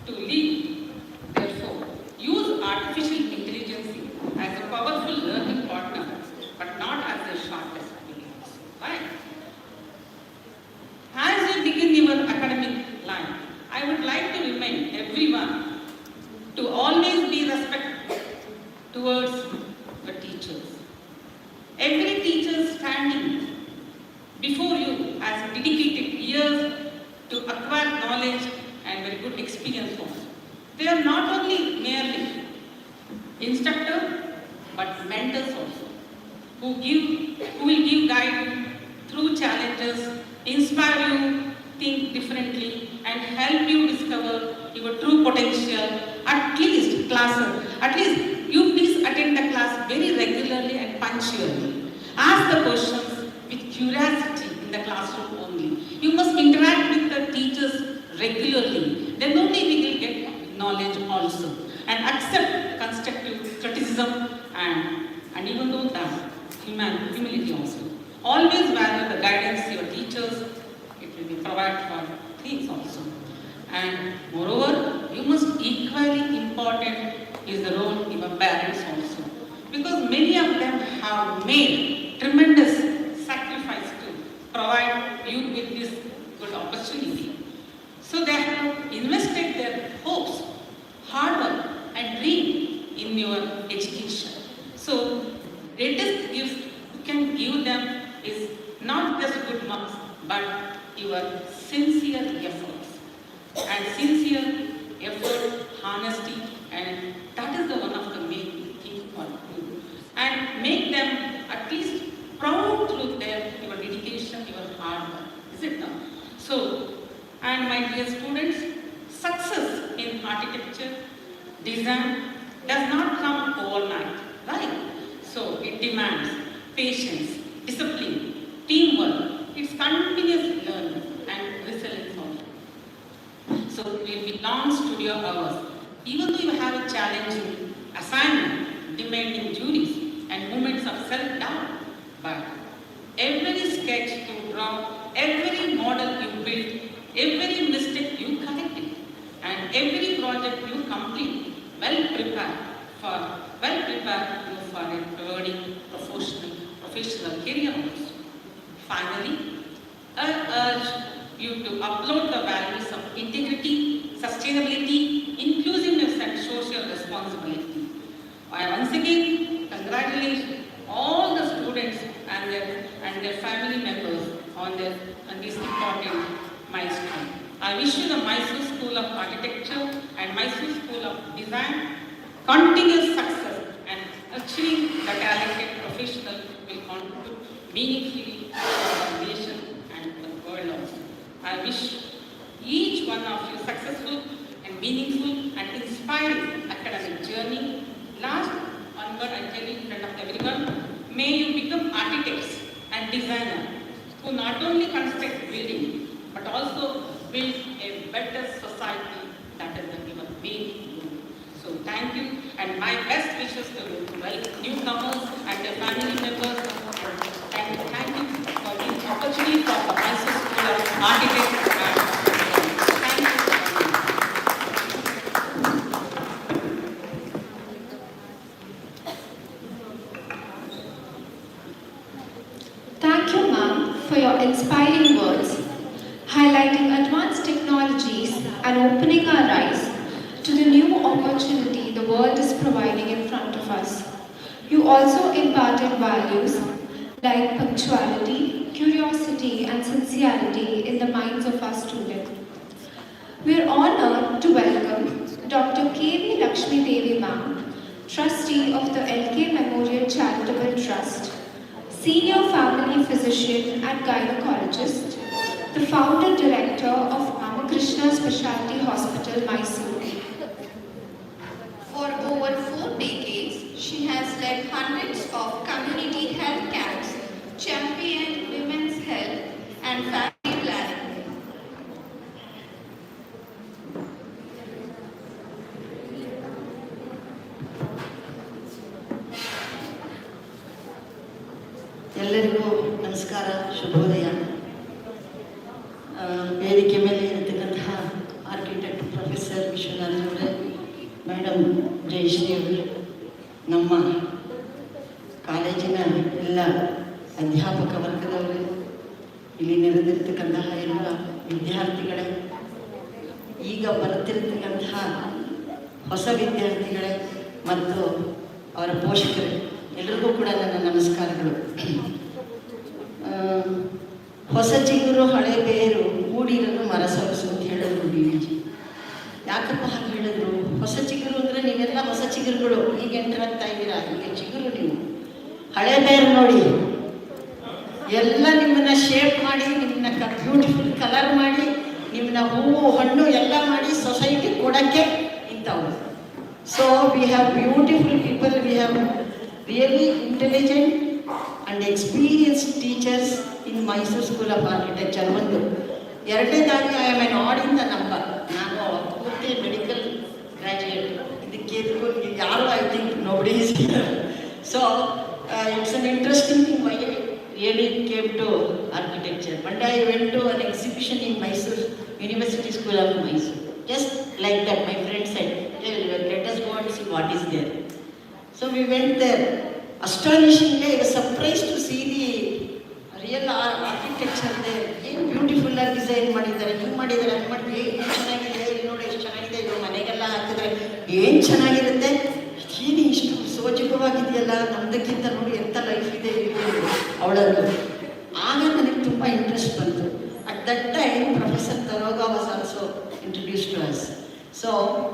to lead. Therefore, use artificial intelligence as a powerful learning partner, but not as a shortest way. Right? As you begin your academic life, I would like to remind everyone to always be respectful towards the teachers. Every teacher standing before you has dedicated years to acquire knowledge and very good experience also. They are not only merely instructors, but mentors also, who will give guide through challenges, inspire you, think differently, and help you discover your true potential. At least you please attend the class very regularly and punctually. Ask the questions with curiosity in the classroom only. You must interact with the teachers regularly. Then only we will get knowledge also. And accept constructive criticism and even though that humility also. Always value the guidance your teachers. It will be provided for things also. And moreover, you must equally important is the role of your parents also. Because many of them have made tremendous sacrifice to provide you with this good opportunity. So they have invested their hopes, hard work and dream in your education. So greatest gift you can give and sincere effort, honesty, and that is the one of the main thing for you. And make them at least proud through your dedication, your hard work. Is it not? So, and my dear students, success in architecture, design does not come overnight, right? So it demands patience, discipline, teamwork, it's continuous learning and resilience also. So it will be long studio hours. Even though you have a challenging assignment, demanding duties and moments of self-doubt, but every sketch you draw, every model you build, every mistake you corrected, and every project you complete, well prepared you for a learning professional career also. Finally, I urge you to upload the values of integrity, sustainability, inclusiveness and social responsibility. I once again congratulate all the students and their family members on this important milestone. I wish you the Mysore School of Architecture and Mysore School of Design continuous success and achieving the talented professional will contribute meaningfully to our nation and the world also. I wish each one of you successful and meaningful and inspiring academic journey. Last, one word I tell you in front of everyone, may you become architects and designers who not only construct buildings but also build a better society. That is your main goal. So thank you and my best wishes to newcomers and their family members. Thank you for the opportunity for the Mysore School of Architecture. Thank you. Thank you, ma'am, for your inspiring words, highlighting advanced technologies and opening our eyes to the new opportunity the world is providing in front of us. You also imparted values like punctuality, curiosity, and sincerity in the minds of our students. We are honored to welcome Dr. K.V. Lakshmi Devi ma'am, Trustee of the LK Memorial Charitable Trust, Senior Family Physician and Gynecologist, the Founder Director of Ramakrishna Specialty Hospital, Mysore. For over 4 decades, she has led hundreds of community health camps, championed women's health and family planning. ಎಲ್ಲರಿಗೂ ನಮಸ್ಕಾರ, ಶುಭೋದಯ. ವೇದಿಕೆ ಮೇಲೆ ಇರತಕ್ಕಂತಹ architect professor Vishwanath ಅವರೇ, madam Jayashree ಅವರೇ, ನಮ್ಮ ಕಾಲೇಜಿನ ಎಲ್ಲ ಅಧ್ಯಾಪಕ ವರ್ಗದವರೇ, ಇಲ್ಲಿ ನೆರೆದಿರ್ತಕ್ಕಂತಹ ಎಲ್ಲ ವಿದ್ಯಾರ್ಥಿಗಳೇ, ಈಗ ಬರುತ್ತಿರತಕ್ಕಂತಹ ಹೊಸ ವಿದ್ಯಾರ್ಥಿಗಳೇ ಮತ್ತು ಅವರ ಪೋಷಕರೇ, ಎಲ್ಲರಿಗೂ ಕೂಡ ನನ್ನ ನಮಸ್ಕಾರಗಳು. ಹೊಸ ಚಿಗುರು ಹಳೆ ಬೇರು ಕೂಡಿರಲು ಮರ ಸೊಗಸು ಅಂತ ಹೇಳಿದ್ರು ಡಿ.ವಿ.ಜಿ. ಯಾಕಪ್ಪ ಹಾಗೆ ಹೇಳಿದ್ರು? ಹೊಸ ಚಿಗುರು ಅಂದರೆ ನೀವೆಲ್ಲ ಹೊಸ ಚಿಗುರುಗಳು, ಈಗ ಎಂಟ್ರಾಗ್ತಾ ಇದ್ದೀರಾ, ಈಗ ಚಿಗುರು ನೀವು. ಹಳೆ ಬೇರು ನೋಡಿ, ಎಲ್ಲ ನಿಮ್ಮನ್ನ ಶೇಪ್ ಮಾಡಿ, ನಿಮ್ಮನ್ನ ಬ್ಯೂಟಿಫುಲ್ ಕಲರ್ ಮಾಡಿ, ನಿಮ್ಮನ್ನ ಹೂವು ಹಣ್ಣು ಎಲ್ಲ ಮಾಡಿ ಸೊಸೈಟಿ ಕೊಡೋಕ್ಕೆ ಇಂಥವು. So we have beautiful people, we have really intelligent and experienced teachers in Mysore School of Architecture. ಒಂದು ಎರಡನೇದಾಗಿ I am an odd in the number. ನಾನು ಪೂರ್ತಿ ಮೆಡಿಕಲ್ ಗ್ರ್ಯಾಜುಯೇಟ್. ಇದಕ್ಕೆ ಯಾರು I think nobody is here. So it's an interesting thing why I really came to architecture. One day I went to an exhibition in Mysore University School of Mysore. Just like that, my friend said, hey, let us go and see what is there. So we went there. Astonishingly, I was surprised to see the real architecture there. ಏನು beautiful ಆಗಿ design ಮಾಡಿದ್ದಾರೆ, ಹಿಂಗೆ ಮಾಡಿದ್ದಾರೆ, ಹಂಗೆ ಮಾಡಿದ್ರೆ ಏನು ಚೆನ್ನಾಗಿದೆ, ಇಲ್ಲಿ ನೋಡಿ ಎಷ್ಟು ಚೆನ್ನಾಗಿದೆ, ಇದು ಮನೆಗೆಲ್ಲ ಹಾಕಿದ್ರೆ ಏನು ಚೆನ್ನಾಗಿರುತ್ತೆ, ಏನು ಇಷ್ಟು ಸೋಜಿಗವಾಗಿದೆಯಲ್ಲ, ನಮ್ಮದಕ್ಕಿಂತ ನೋಡಿ ಎಂಥ ಲೈಫ್ ಇದೆ ಅವಳದ್ದು. ಆಗ ನನಗೆ ತುಂಬ ಇಂಟ್ರೆಸ್ಟ್ ಬಂತು. ಅಟ್ ದಟ್ ಟೈಮ್ ಪ್ರೊಫೆಸರ್ ತರೋಗ was also introduce to us. So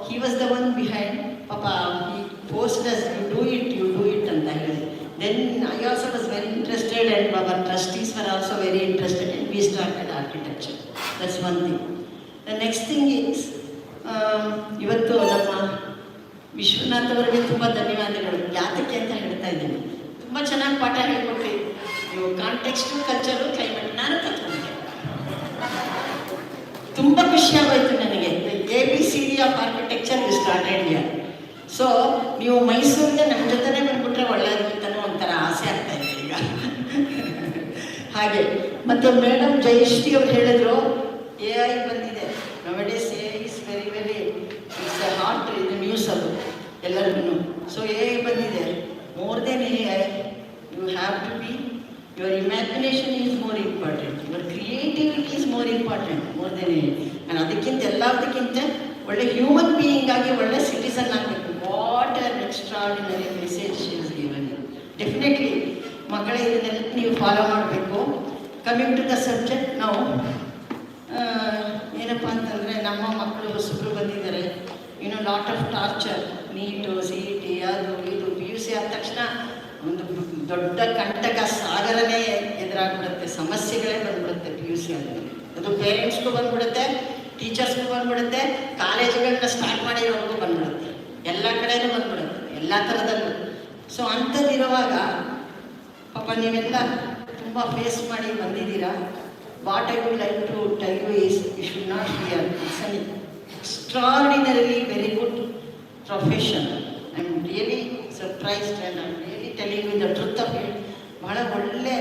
he was the one behind, Papa, he forced us, you do it, and then I also was very interested, and our trustees were also very interested, and we started architecture. That's one thing. The next thing is, ಇವತ್ತು ನಮ್ಮ ವಿಶ್ವನಾಥ್ ಅವರಿಗೆ ತುಂಬ ಧನ್ಯವಾದಗಳು. ಯಾತಕ್ಕೆ ಅಂತ ಹೇಳ್ತಾ ಇದ್ದೀನಿ, ತುಂಬ ಚೆನ್ನಾಗಿ ಪಾಠ ಹೇಳ್ಕೊಟ್ರಿ ನೀವು. ಕಾಂಟೆಕ್ಸ್ಟು, ಕಲ್ಚರು, ಕ್ಲೈಮೇಟ್ ನಾನು ಕಲ್ತ್ಕೊಂಡೆ. ತುಂಬ ಖುಷಿ ಆಗೋಯ್ತು ನನಗೆ. ABCD of architecture you started here. So ನೀವು ಮೈಸೂರಿಗೆ ನಮ್ಮ ಜೊತೆನೇ ಬಂದ್ಬಿಟ್ರೆ ಒಳ್ಳೆಯದು ಅಂತಲೂ ಒಂಥರ ಆಸೆ ಆಗ್ತಾ ಇದೆ ಈಗ. ಹಾಗೆ ಮತ್ತು ಮೇಡಮ್ ಜಯಶ್ರೀ ಅವ್ರು ಹೇಳಿದ್ರು AI ಬಂದಿದೆ. Nowadays AI is very it's a hot ಇದು ನ್ಯೂಸ್ ಅದು ಎಲ್ಲರಿಗೂ. ಸೊ AI ಬಂದಿದೆ. More than AI you have to be, your imagination is more important, your creativity is more important more than AI. ನಾನು ಅದಕ್ಕಿಂತ ಎಲ್ಲದಕ್ಕಿಂತ ಒಳ್ಳೆ human being ಆಗಿ ಒಳ್ಳೆ ಸಿಟಿಸನ್ ಆಗಬೇಕು. What are extraordinary message she is given. Definitely ಮಕ್ಕಳೇ ಇದನ್ನೆಲ್ಲ ನೀವು ಫಾಲೋ ಮಾಡಬೇಕು. ಕಮಿಂಗ್ ಟು ದ ಸಬ್ಜೆಕ್ಟ್ ನಾವು ಏನಪ್ಪ ಅಂತಂದರೆ, ನಮ್ಮ ಮಕ್ಕಳು ಹೊಸಬ್ರು ಬಂದಿದ್ದಾರೆ. Lot of torture, NEET, CET, ಅದು ಇದು PUC ಆದ ತಕ್ಷಣ ಒಂದು ದೊಡ್ಡ ಕಂಟಕ ಸಾಗರನೇ ಎದುರಾಗ್ಬಿಡುತ್ತೆ, ಸಮಸ್ಯೆಗಳೇ ಬಂದ್ಬಿಡುತ್ತೆ PUC ಆದಮೇಲೆ. ಅದು ಪೇರೆಂಟ್ಸ್ಗೂ ಬಂದ್ಬಿಡುತ್ತೆ, ಟೀಚರ್ಸ್ಗೂ ಬಂದ್ಬಿಡುತ್ತೆ, ಕಾಲೇಜುಗಳನ್ನ ಸ್ಟಾರ್ಟ್ ಮಾಡಿರೋರ್ಗೂ ಬಂದ್ಬಿಡುತ್ತೆ, ಎಲ್ಲ ಕಡೆಯೂ ಬಂದ್ಬಿಡುತ್ತೆ, ಎಲ್ಲ ಥರದಲ್ಲೂ. ಸೊ ಅಂಥದ್ದಿರುವಾಗ ಪಾಪ ನೀವೆಲ್ಲ ತುಂಬ ಫೇಸ್ ಮಾಡಿ ಬಂದಿದ್ದೀರಾ. What I would like to tell you is, you should not fear. It's an extraordinarily very good profession. I am really surprised and I am really telling you the truth of it. ಬಹಳ ಒಳ್ಳೆ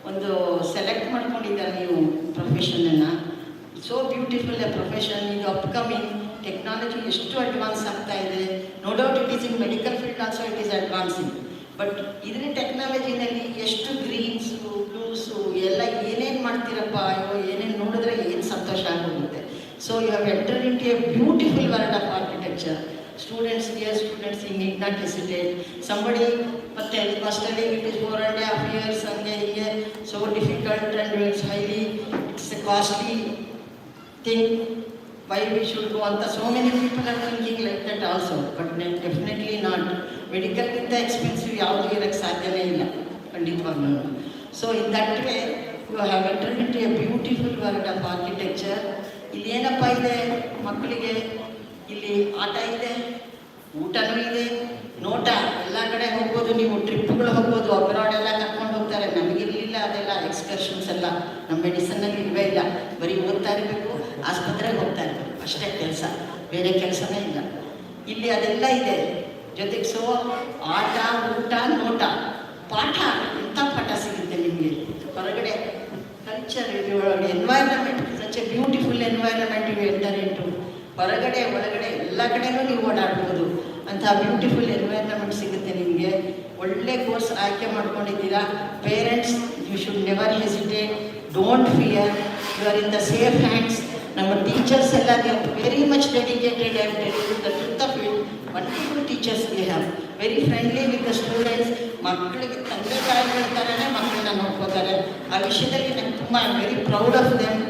ಒಂದು select ಮಾಡ್ಕೊಂಡಿದ್ದಾರೆ ನೀವು ಪ್ರೊಫೆಷನನ್ನು. So beautiful a profession. ಇದು upcoming technology ಎಷ್ಟು advance ಆಗ್ತಾ ಇದೆ. No doubt it is in medical field also it is advancing. But ಇದರ ಟೆಕ್ನಾಲಜಿನಲ್ಲಿ ಎಷ್ಟು ಗ್ರೀನ್ಸು, ಬ್ಲೂಸು ಎಲ್ಲ ಏನೇನು ಮಾಡ್ತೀರಪ್ಪ, ಅಯ್ಯೋ ಏನೇನು ನೋಡಿದ್ರೆ ಏನು ಸಂತೋಷ ಆಗೋಗುತ್ತೆ. So you have entered into a beautiful world of architecture. Students, dear students, you need not hesitate. Somebody ಮತ್ತೆ ಸ್ಟಡಿ ಇಟ್ ಇಸ್ 4.5 years ಹಂಗೆ ಹೀಗೆ, so difficult and it's highly, it's a costly thing. Why we should go ಅಂತ so many people are thinking like that also, but definitely not. ಮೆಡಿಕಲ್ಗಿಂತ expensive ಯಾವುದು ಇರೋಕ್ಕೆ ಸಾಧ್ಯನೇ ಇಲ್ಲ ಖಂಡಿತವಾಗ್ಲೂ. So in that way you have entered into a beautiful world of architecture. ಇಲ್ಲಿ ಏನಪ್ಪ ಇದೆ ಮಕ್ಕಳಿಗೆ, ಇಲ್ಲಿ ಆಟ ಇದೆ, ಊಟನೂ ಇದೆ, ನೋಟ, ಎಲ್ಲ ಕಡೆ ಹೋಗ್ಬೋದು. ನೀವು ಟ್ರಿಪ್ಗಳು ಹೋಗ್ಬೋದು, ಅಬ್ರಾಡ್ ಎಲ್ಲ ಕರ್ಕೊಂಡು ಹೋಗ್ತಾರೆ. ನಮಗಿರಲಿಲ್ಲ ಅದೆಲ್ಲ ಎಕ್ಸ್ಕರ್ಷನ್ಸ್ ಎಲ್ಲ, ನಮ್ಮ ಮೆಡಿಸನ್ನಲ್ಲಿ ಇಲ್ಲವೇ ಇಲ್ಲ. ಬರೀ ಓದ್ತಾ ಇರಬೇಕು, ಆಸ್ಪತ್ರೆಗೆ ಹೋಗ್ತಾ ಇರಬೇಕು, ಅಷ್ಟೇ ಕೆಲಸ, ಬೇರೆ ಕೆಲಸನೇ ಇಲ್ಲ. ಇಲ್ಲಿ ಅದೆಲ್ಲ ಇದೆ. ಜೊತೆಗೆ ಸೊ ಆಟ, ಊಟ, ನೋಟ, ಪಾಠ, ಎಂಥ ಪಾಠ ಸಿಗುತ್ತೆ ನಿಮಗೆ ಹೊರಗಡೆ. Culture, environment, such a beautiful environment you enter into. ಹೊರಗಡೆ ಒಳಗಡೆ ಎಲ್ಲ ಕಡೆನೂ ನೀವು ಓಡಾಡ್ಬೋದು. ಅಂಥ ಬ್ಯೂಟಿಫುಲ್ ಎನ್ವೈರನ್ಮೆಂಟ್ ಸಿಗುತ್ತೆ ನಿಮಗೆ. ಒಳ್ಳೆ ಕೋರ್ಸ್ ಆಯ್ಕೆ ಮಾಡ್ಕೊಂಡಿದ್ದೀರಾ. Parents, you should never hesitate, don't fear, you are in the safe hands. ನಮ್ಮ ಟೀಚರ್ಸ್ ಎಲ್ಲ very much dedicated and the truth of it. Wonderful teachers we have, very friendly with the students. ಮಕ್ಕಳಿಗೆ ತಂದೆ ತಾಯಿಗಳ ಥರನೇ ಮಕ್ಕಳನ್ನ ನೋಡ್ಕೋತಾರೆ. ಆ ವಿಷಯದಲ್ಲಿ ನಂಗೆ ತುಂಬ I am very proud of them.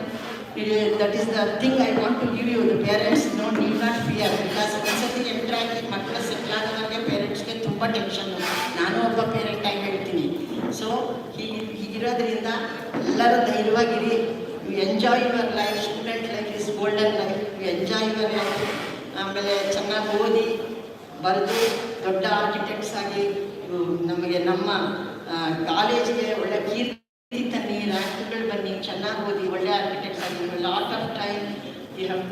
That is the thing I want to give you. The parents don't need not fear. Because ಒಂದ್ಸತಿ ಎಂಟ್ರ್ ಆಗಿ ಮಕ್ಕಳ ಸೆಟ್ಲ್ ಆಗೋದಾಗೆ ಪೇರೆಂಟ್ಸ್ಗೆ ತುಂಬ ಟೆನ್ಷನ್ನು. ನಾನು ಒಬ್ಬ ಪೇರೆಂಟ್ ಆಗಿ ಹೇಳ್ತೀನಿ. ಸೊ ಹೀಗಿರೋದ್ರಿಂದ ಎಲ್ಲರೂ ಧೈರ್ಯವಾಗಿರಿ. You enjoy your life. Student life is golden life. You enjoy your life. ಆಮೇಲೆ ಚೆನ್ನಾಗಿ ಓದಿ ಬರೆದು ದೊಡ್ಡ ಆರ್ಕಿಟೆಕ್ಟ್ಸ್ ಆಗಿ ನಮಗೆ ನಮ್ಮ ಕಾಲೇಜಿಗೆ ಒಳ್ಳೆ ಕೀರ್ತಿ ತನ್ನಿ, ರ್ಯಾಂಕ್ಗಳು ಬನ್ನಿ, ಚೆನ್ನಾಗಿ ಓದಿ ಒಳ್ಳೆ ಆರ್ಕಿಟೆಕ್ಟ್ಸ್ ಆಗಿ. Lot of time you have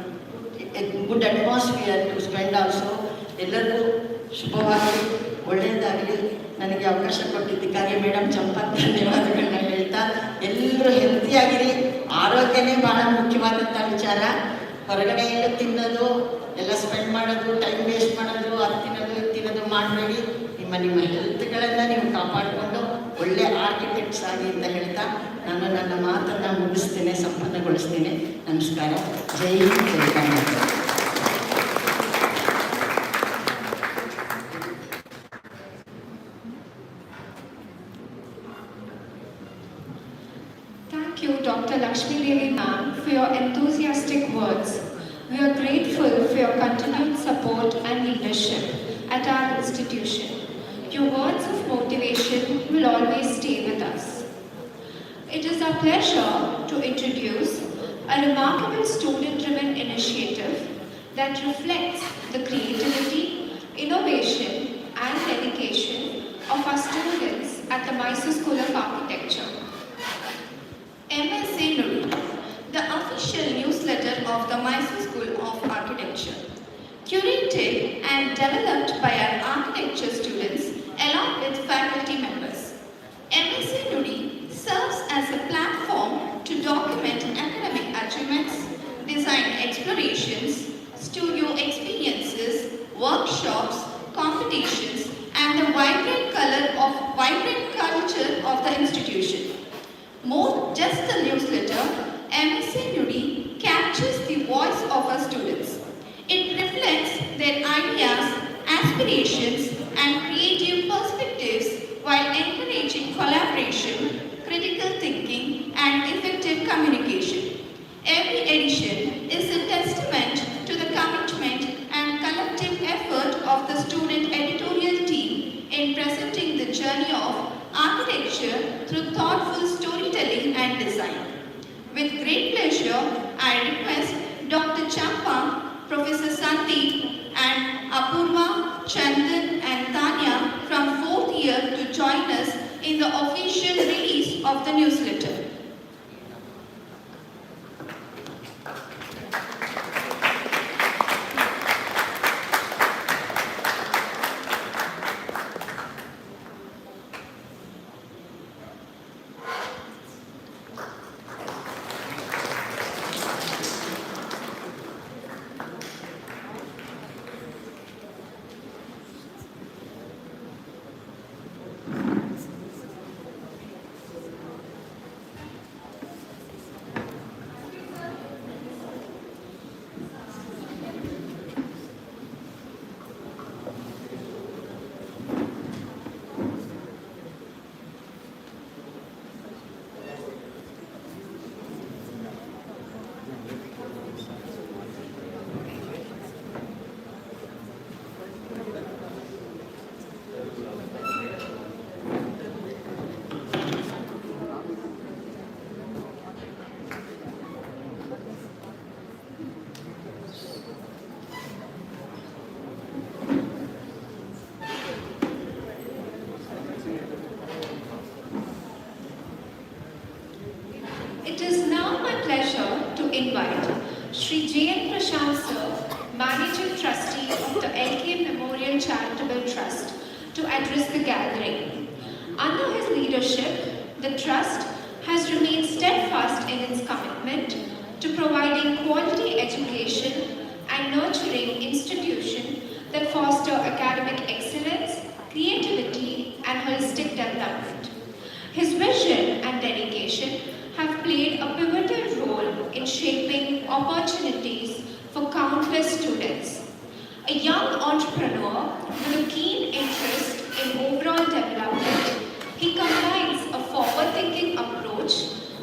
a good atmosphere to spend also. ಎಲ್ಲರಿಗೂ ಶುಭವಾಗಲಿ, ಒಳ್ಳೆಯದಾಗಲಿ. ನನಗೆ ಅವಕಾಶ ಕೊಟ್ಟಿದ್ದಕ್ಕಾಗಿ ಮೇಡಮ್ ಚಂಪಕ್ ಧನ್ಯವಾದಗಳನ್ನ ಹೇಳ್ತಾ, ಎಲ್ಲರೂ ಹೆಲ್ತಿಯಾಗಿರಿ. ಆರೋಗ್ಯನೇ ಬಹಳ ಮುಖ್ಯವಾದಂಥ ವಿಚಾರ. ಹೊರಗಡೆ ಎಲ್ಲ ತಿನ್ನೋದು, ಎಲ್ಲ ಸ್ಪೆಂಡ್ ಮಾಡೋದು, ಟೈಮ್ ವೇಸ್ಟ್ ಮಾಡೋದು, ಅದು ತಿನ್ನೋದು ಇದು ತಿನ್ನೋದು ಮಾಡಬೇಡಿ. ನಿಮ್ಮ ಹೆಲ್ತ್ಗಳನ್ನು ನೀವು ಕಾಪಾಡಿಕೊಂಡು ಒಳ್ಳೆ ಆರ್ಕಿಟೆಕ್ಟ್ಸ್ ಆಗಿ ಅಂತ ಹೇಳ್ತಾ ನಾನು ನನ್ನ ಮಾತನ್ನು ಮುಗಿಸ್ತೇನೆ, ಸಂಪನ್ನಗೊಳಿಸ್ತೇನೆ. ನಮಸ್ಕಾರ. ಜೈ ಹಿಂದ್, ಜೈ Karnataka. Thank you, Dr. Lakshmi Devi ma'am, for your enthusiastic words. We are grateful your continued support and leadership at our institution. Your words of motivation will always stay with us. It is our pleasure to introduce a remarkable student-driven initiative that reflects the creativity, innovation, and dedication of our students at the Mysore School of Architecture. MSA Nudi, the official newsletter of the Mysore School of Architecture, curated and developed by our architecture students along with faculty members. MSA Nudi serves as a platform to document academic achievements, design explorations, studio experiences, workshops, competitions, and the vibrant culture of the institution. More just the newsletter, MSA Nudi captures the voice of our students. It reflects their ideas, aspirations, and creative perspectives while encouraging collaboration, critical thinking, and effective communication. Every edition is a testament to the commitment and collective effort of the student editorial team in presenting the journey of architecture through thoughtful storytelling and design. With great pleasure, I request Dr. Champa, Professor Sandeep, and Apurva, Chandan, and Tanya from 4th year to join us in the official release of the newsletter. It is now my pleasure to invite Shri J.N. Prashant Sir, Managing Trustee of the LK Memorial Charitable Trust, to address the gathering. Under his leadership, the Trust has remained steadfast in its commitment to providing quality education and nurturing institutions that foster academic excellence, creativity, and holistic development. His vision and dedication have played a pivotal role in shaping opportunities for countless students. A young entrepreneur with a keen interest in overall development, he combines a forward-thinking approach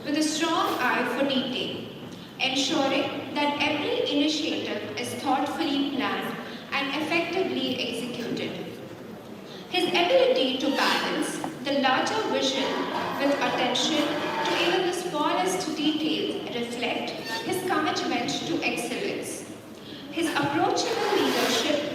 with a strong eye for detail, ensuring that every initiative is thoughtfully planned and effectively executed. His ability to balance the larger vision with attention to even the smallest details reflect his commitment to excellence. His approachable leadership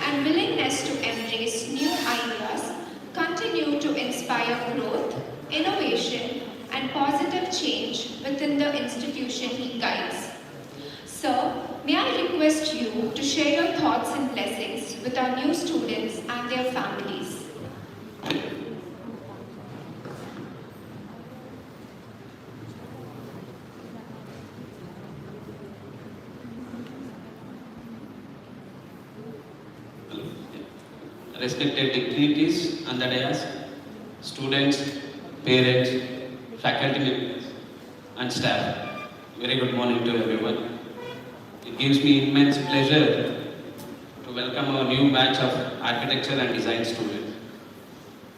and willingness to embrace new ideas continue to inspire growth, innovation, and positive change within the institution he guides. Sir, may I request you to share your thoughts and blessings with our new students and their families. Respected dignitaries on the dais, students, parents, faculty members, and staff. Very good morning to everyone. It gives me immense pleasure to welcome our new batch of architecture and design students.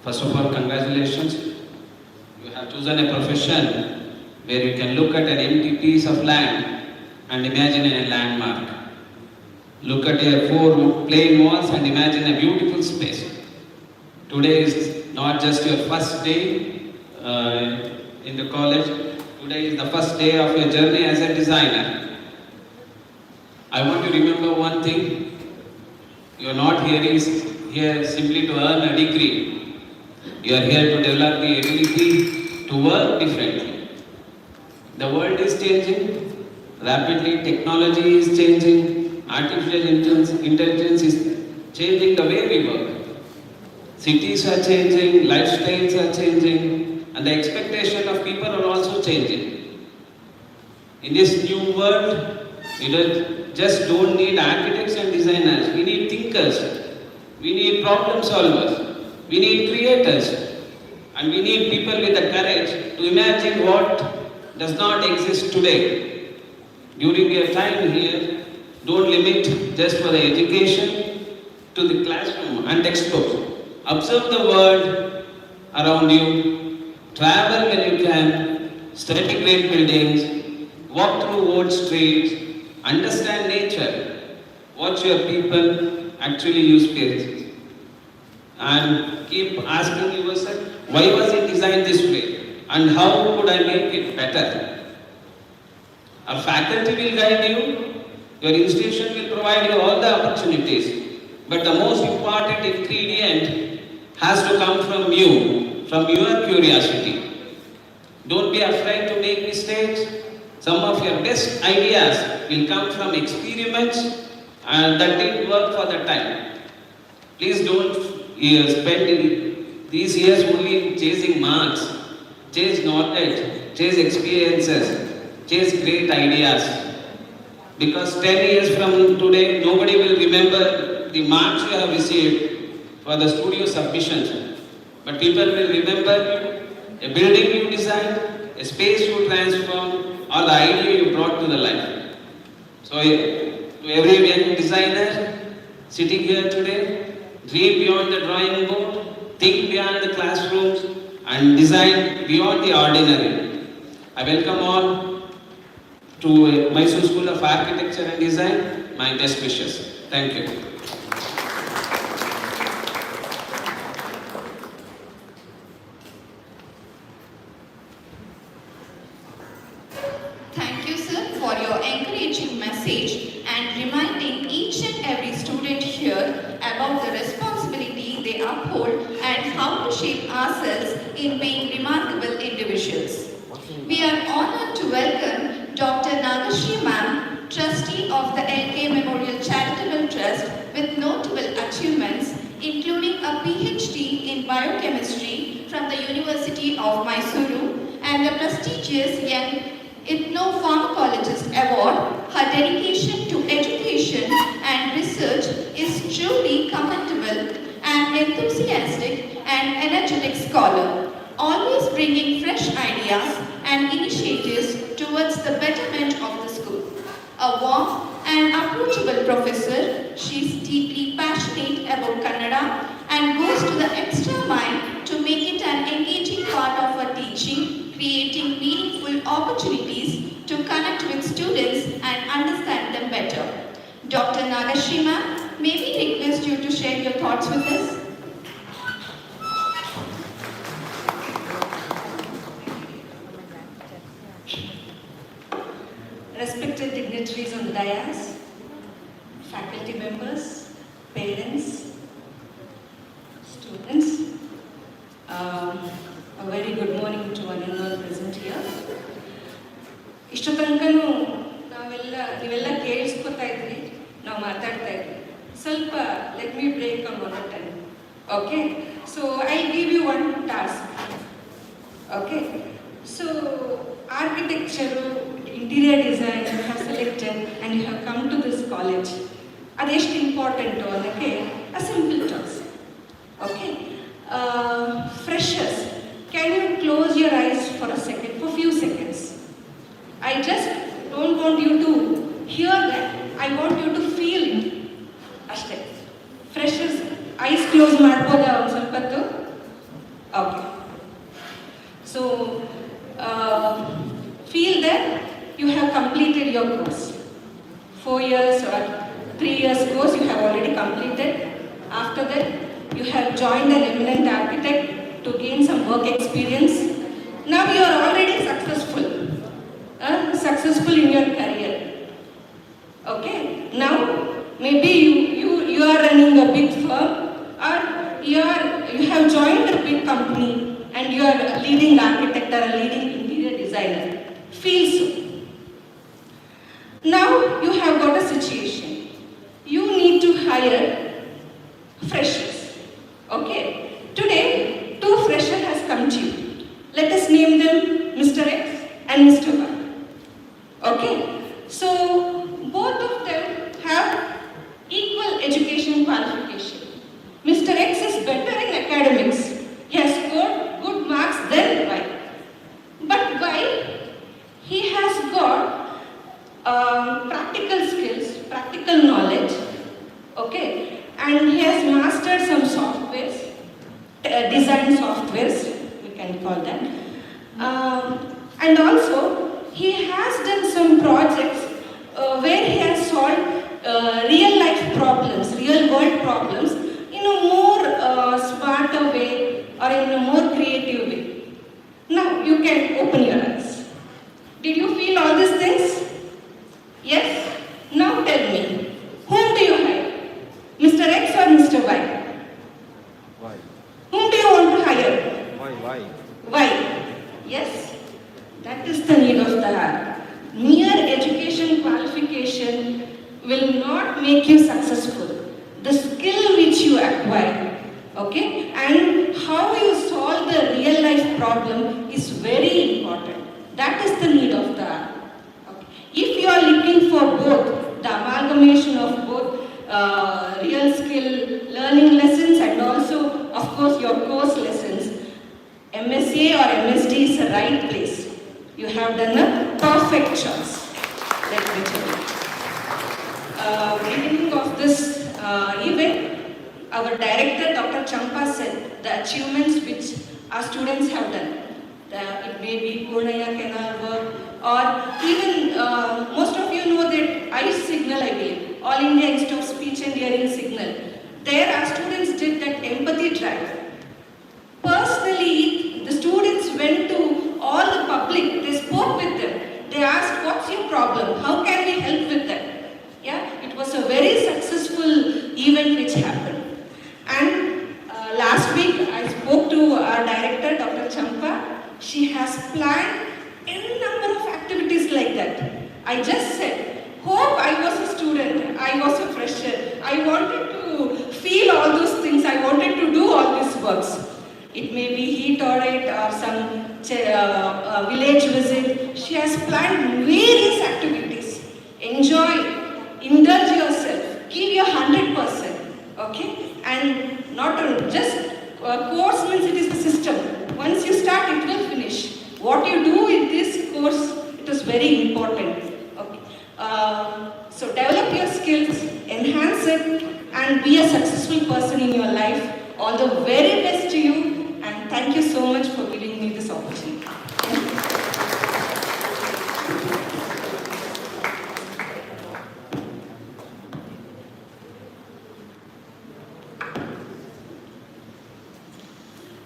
First of all, congratulations. You have chosen a profession where you can look at an empty piece of land and imagine a landmark. Look at your four plain walls and imagine a beautiful space. Today is not just your first day in the college. Today is the first day of your journey as a designer. I want you to remember one thing. You are not here simply to earn a degree. You are here to develop the ability to work differently. The world is changing rapidly. Technology is changing. Artificial intelligence is changing the way we work. Cities are changing, lifestyles are changing, and the expectation of people are also changing. In this new world, we just don't need architects and designers. We need thinkers. We need problem solvers. We need creators. And we need people with the courage to imagine what does not exist today. During your time here, don't limit just for the education to the classroom and textbooks. Observe the world around you, travel when you can, study great buildings, walk through old streets, understand nature, watch your people actually use space, and keep asking yourself, why was it designed this way and how could I make it better? Our faculty will guide you, your institution will provide you all the opportunities, but the most important ingredient has to come from you, from your curiosity. Don't be afraid to make mistakes. Some of your best ideas will come from experiments and that didn't work for the time. Please don't spend these years only chasing marks. Chase knowledge, chase experiences, chase great ideas. Because 10 years from today, nobody will remember the marks you have received for the studio submissions. But people will remember a building you designed, a space you transformed, or the idea you brought to the life. So to every young designer sitting here today, dream beyond the drawing board, think beyond the classrooms, and design beyond the ordinary. I welcome all to Mysore School of Architecture and Design. My best wishes. Thank you. Thank you, sir, for your encouraging message and reminding each and every student here about the responsibility they uphold and how to shape ourselves in being remarkable individuals. We are honored to welcome Dr. Nagashri Ma'am, Trustee of the LK Memorial Charitable Trust with notable achievements including a PhD in biochemistry from the University of Mysore and the prestigious Young Ethno-Pharmacologist Award. Her dedication to education and research is truly commendable, an enthusiastic and energetic scholar, always bringing fresh ideas and initiatives towards the betterment of the school. A warm and approachable professor, she is deeply passionate about Kannada and goes to the extra mile to make it an engaging part of her teaching, creating meaningful opportunities to connect with students and understand them better. Dr. Nagashri ma'am, may we request you to share your thoughts with us? Respected dignitaries on the dais, faculty members, parents, students, a very good morning to one and all present here. ಇಷ್ಟು ತನಕನೂ ನೀವೆಲ್ಲ ಕೇಳಿಸ್ಕೊತಾ ಇದ್ರಿ, ನಾವು ಮಾತಾಡ್ತಾ ಇದ್ವಿ. ಸ್ವಲ್ಪ let me break on monotony. Okay, so I give you one task. Okay, so architecture, interior design you have selected and you have come to this college. ಅದೆಷ್ಟು important ಅನ್ನೋಕ್ಕೆ a simple task. Okay, freshers, can you close your eyes for a second, for few seconds? I just don't want you to hear that, I want you to feel it. Ashte. Freshers, eyes close ಮಾಡ್ಬೋದಾ ಒಂದು ಸ್ವಲ್ಪ ಹೊತ್ತು? Okay. So, feel that you have completed your course. 4 years or 3 years course you have already completed. After that, you have joined an eminent architect to gain some work experience. Now you are already successful in your career. Okay, now maybe you are running a big firm, or you have joined a big company and you are a leading architect or a leading interior designer. Feel so. Now you have got a situation. You need to hire freshers. Okay. Today, 2 freshers has come to you. Let us name them Mr. X and Mr. Y. Okay. So both of them have equal education qualification. Mr. X is better in academics. He has scored good marks than Y. But Y, he has got practical skills, practical knowledge, okay, and he has mastered some softwares, design softwares, we can call that, and also he has done some projects where he has solved real life problems, real world problems in a more smarter way or in a more creative way. Now you can open your eyes. Did you feel all these things? Yes? Now tell me, whom do you hire? Mr. X or Mr. Y? Why? Whom do you want to hire? Why? Why? Yes? That is the need of the hour. Mere education qualification will not make you successful. The skill which you acquire, okay, and how you solve the real life problem is very important. That is the need of the hour. Okay. If you are looking for both, the amalgamation of both real skill learning lessons and also, of course, your course lessons, MSA or MSD is the right place. You have done a perfect choice. Let me tell you. Beginning of this event, our director, Dr. Champa, said the achievements which our students have done. It may be Purnaya Canal work, or even most of you know that ICE signal, I believe, All India Institute of Speech and Hearing signal. There our students did that empathy drive. Personally, the students went to all the public, they spoke with them. They asked, what's your problem? How can we help with that? Yeah, it was a very successful event which happened. And last week I spoke to our director, Dr. Champa. She has planned any number of activities like that. I just said, hope I was a student, I was a fresher. I wanted to feel all those things. I wanted to do all these works. It may be heat audit or some village visit. She has planned various activities. Enjoy, indulge yourself, give your 100%. Okay? And not just course means it is the system. Once you start, it will finish. What you do with this course, it is very important. Okay. So develop your skills, enhance it, and be a successful person in your life. All the very best to you, and thank you so much for giving me this opportunity.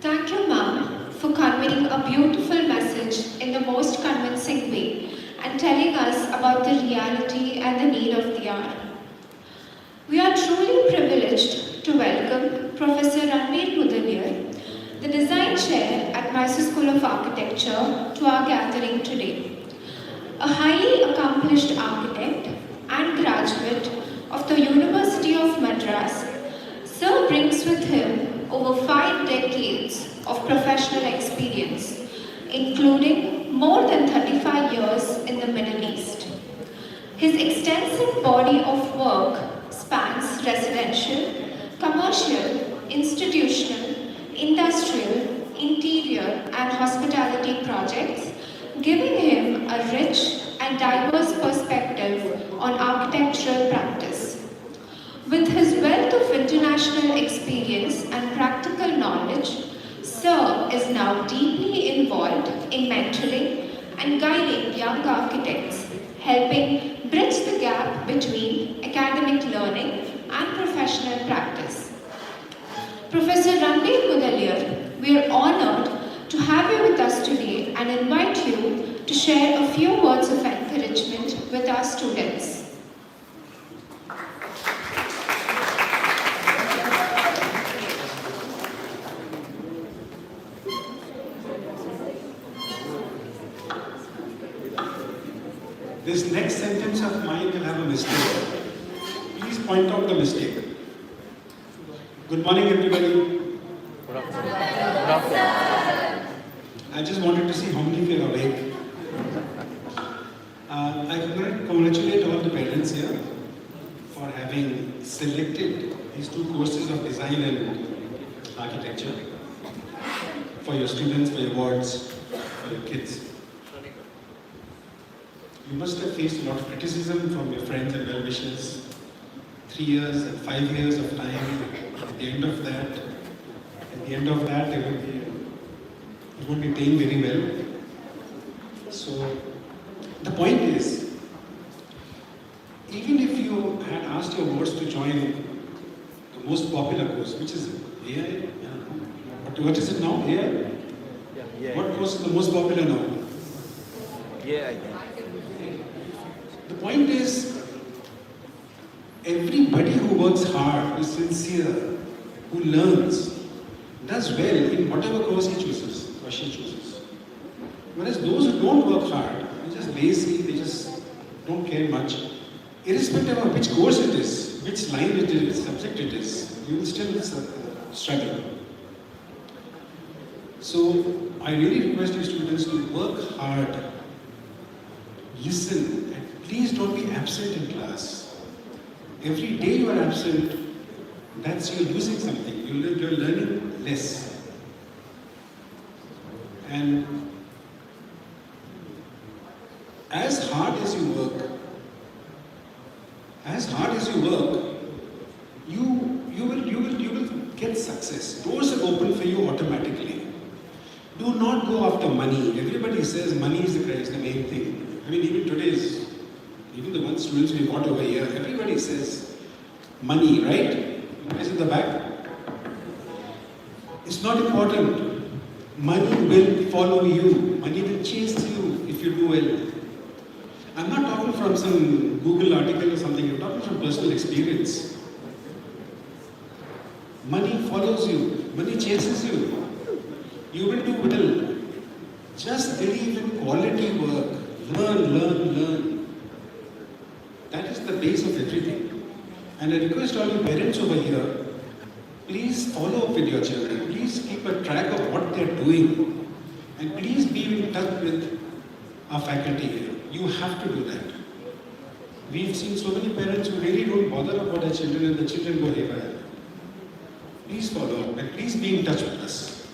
Thank you, ma'am, for conveying a beautiful message in the most convincing way and telling us about the reality and the need of the hour. We are truly privileged to welcome Professor Ranveer Mudaliar, the Design Chair at Mysore School of Architecture, to our gathering today. A highly accomplished architect and graduate of the University of Madras, Sir brings with him over 5 decades of professional experience, including more than 35 years in the Middle East. His extensive body of work spans residential, commercial, institutional, industrial, interior, and hospitality projects, giving him a rich and diverse perspective on architectural practice. With his wealth of international experience and practical knowledge, Sir is now deeply involved in mentoring and guiding young architects, helping bridge the gap between academic learning learning and professional practice. Professor Ranbir Mudaliar, we are honored to have you with us today and invite you to share a few words of encouragement with our students. This next sentence of mine will have a mistake. Please point out the mistake. Good morning, everybody. I just wanted to see how many of you are awake. I congratulate all the parents here for having selected these two courses of design and architecture for your students, for your wards, for your kids. You must have faced a lot of criticism from your friends and well-wishers. 3 years and 5 years of time. At the end of that, you won't be paying very well. So the point is, even if you had asked your wards to join the most popular course, which is AI, what is it now? AI? What course is the most popular now? Yeah. The point is, everybody who works hard, who is sincere, who learns, does well in whatever course he chooses or she chooses. Whereas those who don't work hard, they're just lazy, they just don't care much. Irrespective of which course it is, which line it is, which subject it is, you will still struggle. So I really request you students to work hard, listen, and please don't be absent in class. Every day you are absent, that's you're losing something, you're learning less. And as hard as you work, you will get success. Doors are open for you automatically. Do not go after money. Everybody says money is the main thing. I mean, even the one students we got over here, everybody says money, right? Is in the back? It's not important. Money will follow you. Money will chase you if you do well. I'm not talking from some Google article or something. I'm talking from personal experience. Money follows you. Money chases you. You will do well. Just believe in quality work. Learn. That is the base of everything. And I request all you parents over here, please follow up with your children. Please keep a track of what they're doing. And please be in touch with our faculty here. You have to do that. We've seen so many parents who really don't bother about their children and the children go haywire. Please follow up and please be in touch with us.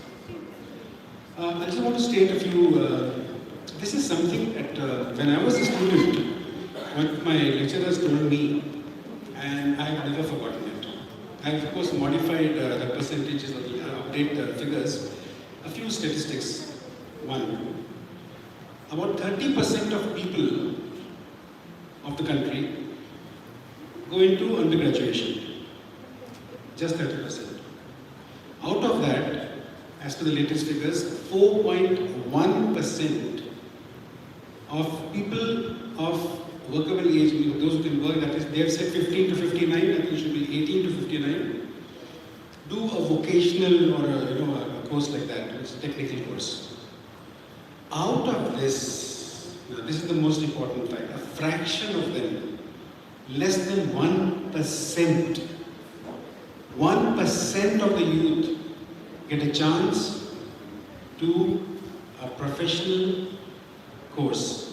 I just want to state a few, this is something that when I was a student, what my lecturers told me, and I have never forgotten it. I have of course modified the percentages or update the figures. A few statistics. One, about 30% of people of the country go into undergraduation. Just 30%. Out of that, as per the latest figures, 4.1% of people of workable age, those who can work, that is, they have said 15 to 59, I think it should be 18 to 59, do a vocational or a course like that, it's a technical course. Out of this, this is the most important fact, a fraction of them, less than 1% of the youth get a chance to a professional course.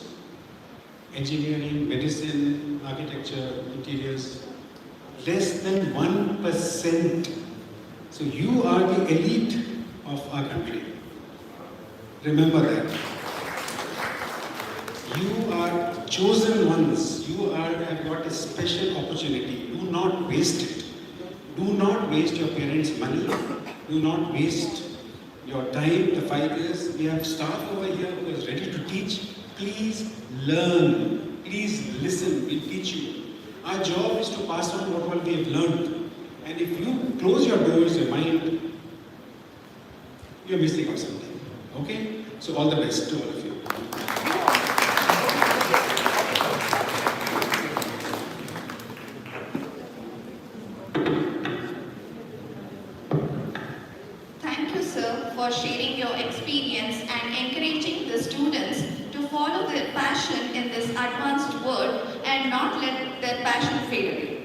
Engineering, medicine, architecture, interiors, less than 1%. So you are the elite of our country. Remember that. You are chosen ones. You have got a special opportunity. Do not waste it. Do not waste your parents' money. Do not waste your time, the 5 years. We have staff over here who is ready to teach. Please learn. Please listen. We'll teach you. Our job is to pass on what all we have learned. And if you close your doors, your mind, you're missing out something. Okay? So all the best to all of you. Thank you, sir, for sharing your experience and encouraging the students to follow their passion in this advanced world and not let their passion fade away.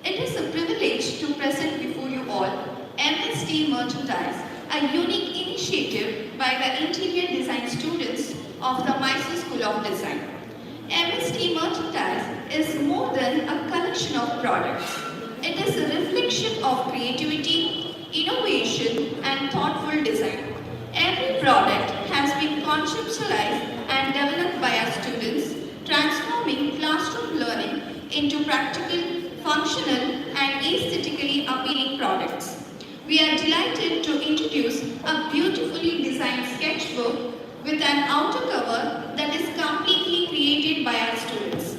It is a privilege to present before you all MSD Merchandise, a unique initiative by the interior design students of the Mysore School of Design. MSD Merchandise is more than a collection of products. It is a reflection of creativity, innovation and thoughtful design. Every product has been conceptualized and developed by our students, transforming classroom learning into practical, functional and aesthetically appealing products. We are delighted to introduce a beautifully designed sketchbook with an outer cover that is completely created by our students.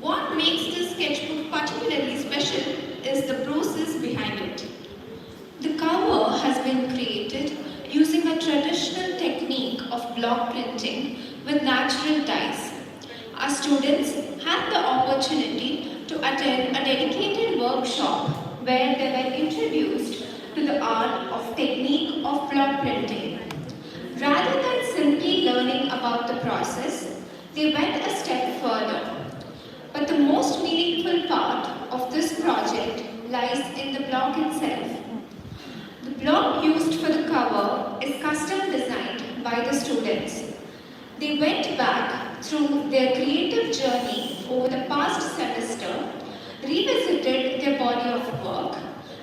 What makes this sketchbook particularly special is the process behind it. The cover has been created using a traditional technique of block printing with natural dyes. Our students had the opportunity to attend a dedicated workshop where they were introduced to the art of technique of block printing. Rather than simply learning about the process, they went a step further. But the most meaningful part of this project lies in the block itself. The block used for the cover is custom designed by the students. They went back through their creative journey over the past semester, revisited their body of work,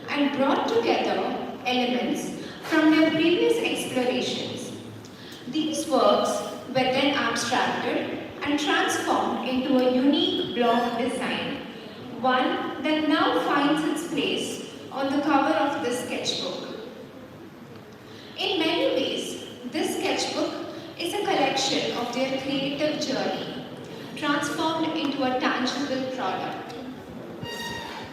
and brought together elements from their previous explorations. These works were then abstracted and transformed into a unique block design, one that now finds its place on the cover of this sketchbook. In many ways, this sketchbook is a collection of their creative journey, transformed into a tangible product.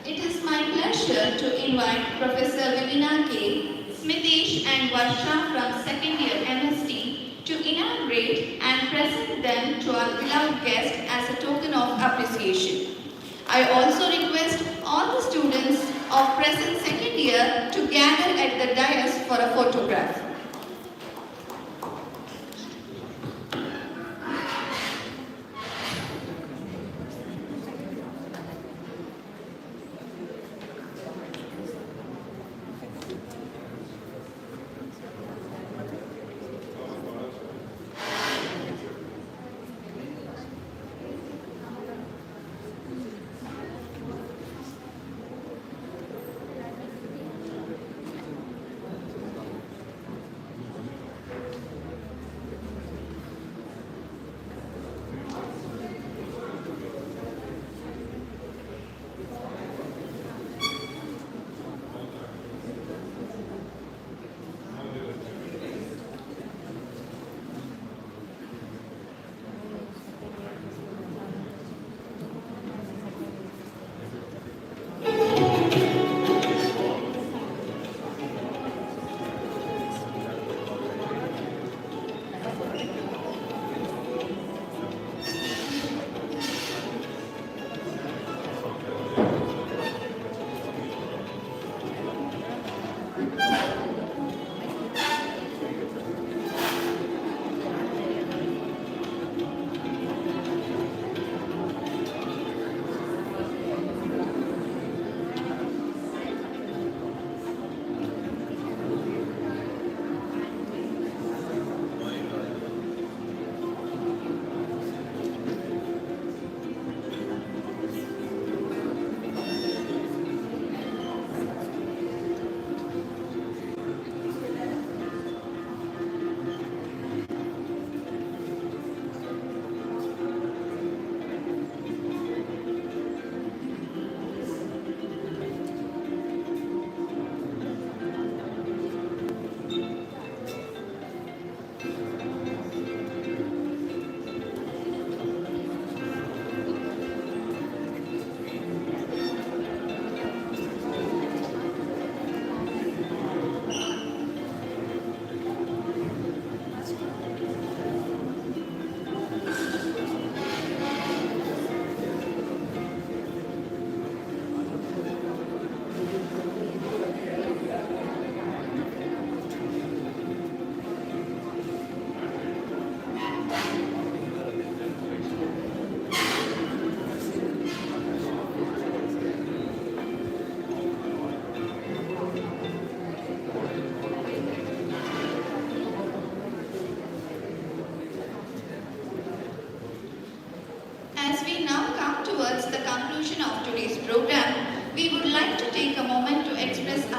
It is my pleasure to invite Professor Vivina K, Smitesh and Varsha from second year MSD to inaugurate and present them to our beloved guest as a token of appreciation. I also request all the students of present second year to gather at the dais for a photograph.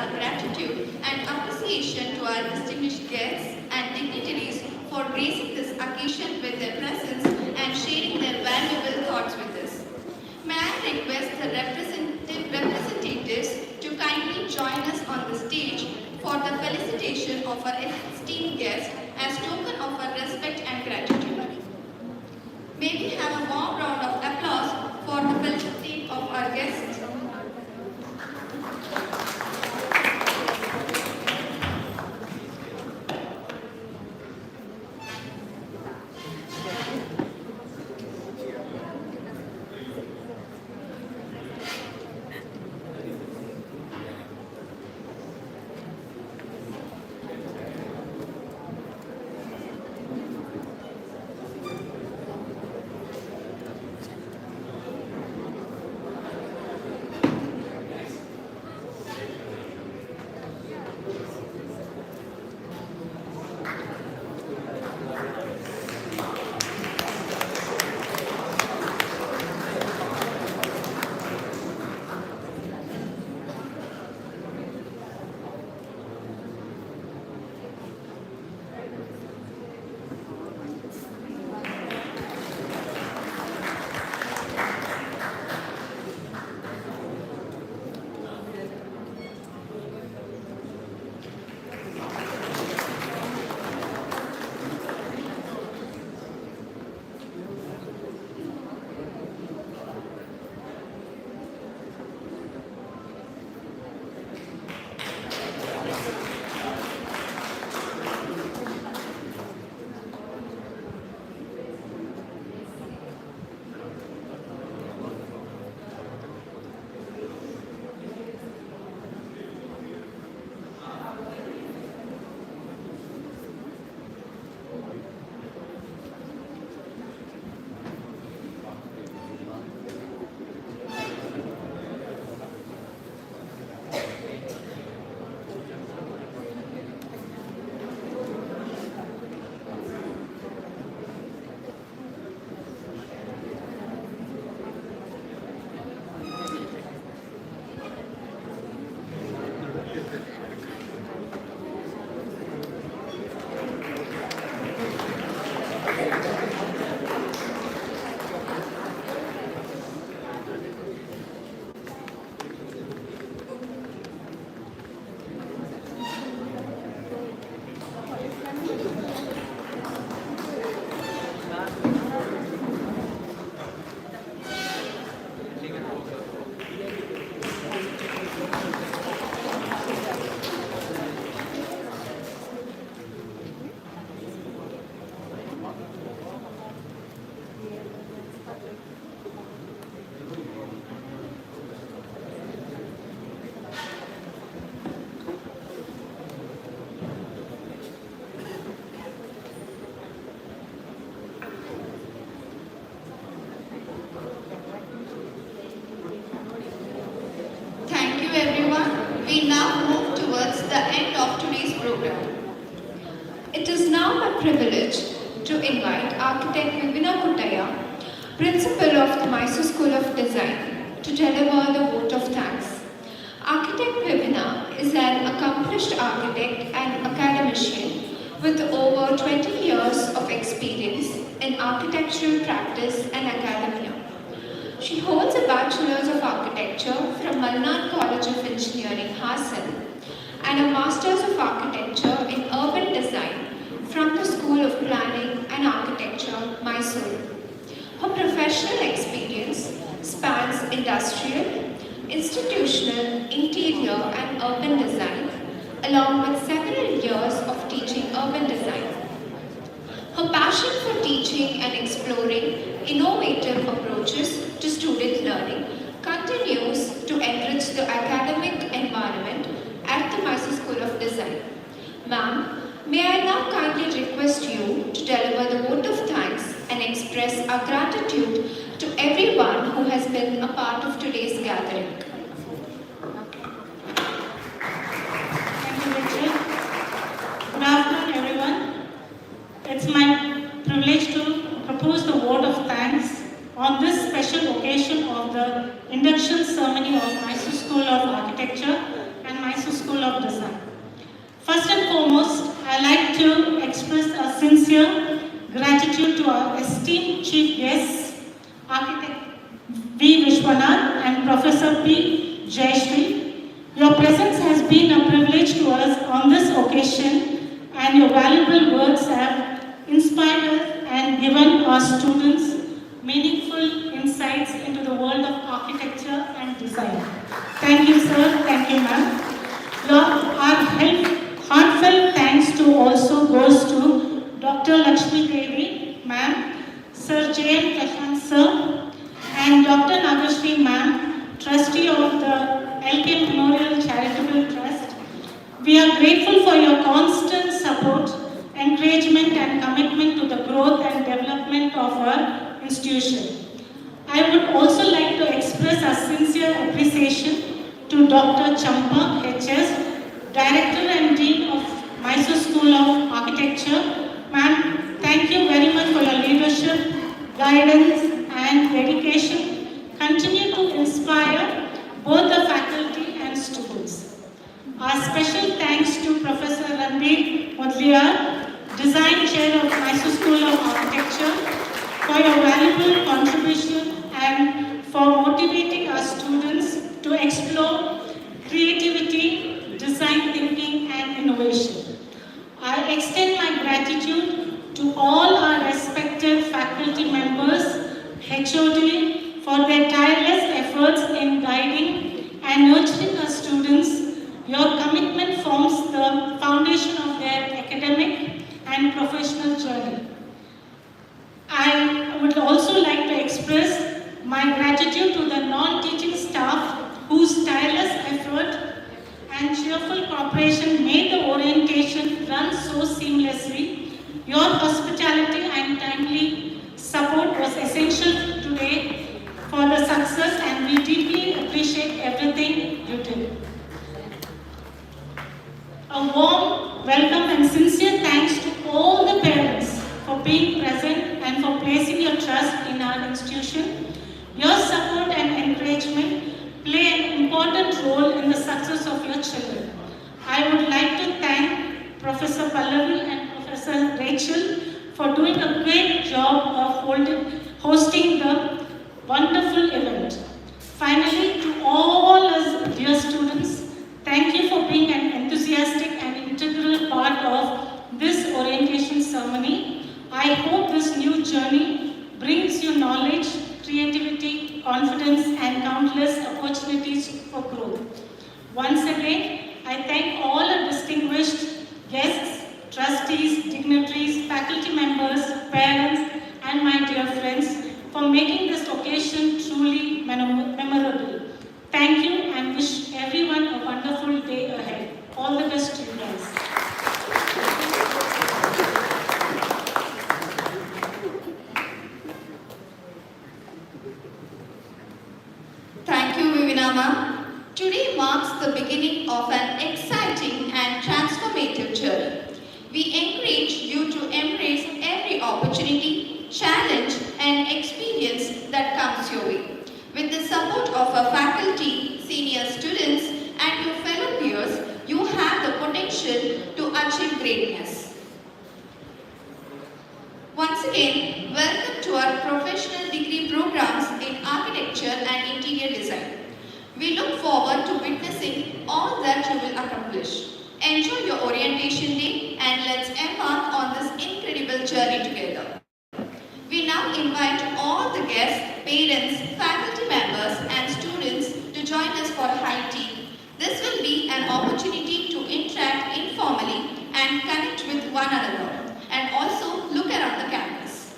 our gratitude and appreciation to our distinguished guests and dignitaries for gracing this occasion with their presence and sharing their valuable thoughts with us. May I request the representatives to kindly join us on the stage for the felicitation of our esteemed guests as token of our respect and gratitude. May we have a warm round of applause for the felicitation of our guests. Everyone, we now move towards the end of today's program. It is now my privilege to invite Architect Vibina Kuttaya, Principal of the Mysore School of Design, to deliver the vote of thanks. Architect Vibina is an accomplished architect and academician with over 20 years of experience in architectural practice and academia. She holds a Bachelor's of Architecture from Malnad College of Engineering, Hassan, and a Master's of Architecture in Urban Design from the School of Planning and Architecture, Mysore. Her professional experience spans industrial, institutional, interior, and urban design, along with several years of teaching urban design. Her passion for teaching and exploring innovative approaches to student learning continues to enrich the academic environment at the Mysore School of Design. Ma'am, may I now kindly request you to deliver the vote of thanks and express our gratitude to everyone who has been a part of today's gathering. Thank you, Richard. Good afternoon, everyone. It's my privilege to propose the vote of thanks on this special occasion of the induction ceremony of Mysore School of Architecture and Mysore School of Design. First and foremost, I'd like to express a sincere gratitude to our esteemed chief guests, Architect V. Vishwanath and Professor P. Jayashree. Your presence has been a privilege to us on this occasion, and your valuable words have inspired us and given our students meaningful insights into the world of architecture and design. Thank you, sir. Thank you, ma'am. Our heartfelt thanks to also goes to Dr. Lakshmi Devi, ma'am, Sir J. M. Prashant, sir, and Dr. Nagashri, ma'am, trustee of the LK Memorial Charitable Trust. We are grateful for your constant support, encouragement and commitment to the growth and development of our institution. I would also like to express our sincere appreciation to Dr. Champa HS, Director and Dean of Mysore School of Architecture. Ma'am, thank you very much for your leadership, guidance and dedication. Continue to inspire both the faculty and students. Our special thanks to Professor Ranbir Mudliar, Design Chair of Mysore School of Architecture, for your valuable contribution and for motivating our students to explore creativity, design thinking and innovation. I extend my gratitude to all our respective faculty members, HOD, for their tireless efforts in guiding and nurturing our students. Your commitment forms the foundation of their academic and professional journey. I would also like to express my gratitude to the non-teaching staff whose tireless effort and cheerful cooperation made the orientation run so seamlessly. Your hospitality and timely support was essential today for the success, and we deeply appreciate everything you did. A warm welcome and sincere thanks to all the parents for being present and for placing your trust in our institution. Your support and encouragement play an important role in the success of your children. I would like to thank Professor Pallavi and Professor Rachel for doing a great job of hosting the wonderful event. Finally, to all us dear students, thank you for being an enthusiastic and integral part of this orientation ceremony. I hope this new journey brings you knowledge, creativity, confidence and countless opportunities for growth. Once again, I thank all our distinguished guests, trustees, dignitaries, faculty members, parents and my dear friends for making this occasion truly memorable. Thank you and wish everyone a wonderful day ahead. All the best to you guys. Thank you, Vivinama. Today marks the beginning of an exciting and transformative journey. We encourage you to embrace every opportunity, challenge and experience that comes your way. With the support of our faculty, senior students and your fellow peers, you have the potential to achieve greatness. Once again, welcome to our professional degree programs in architecture and interior design. We look forward to witnessing all that you will accomplish. Enjoy your orientation day and let's embark on this incredible journey together. We now invite all the guests, parents, faculty members and students to join us for high tea. This will be an opportunity to interact informally and connect with one another and also look around the campus.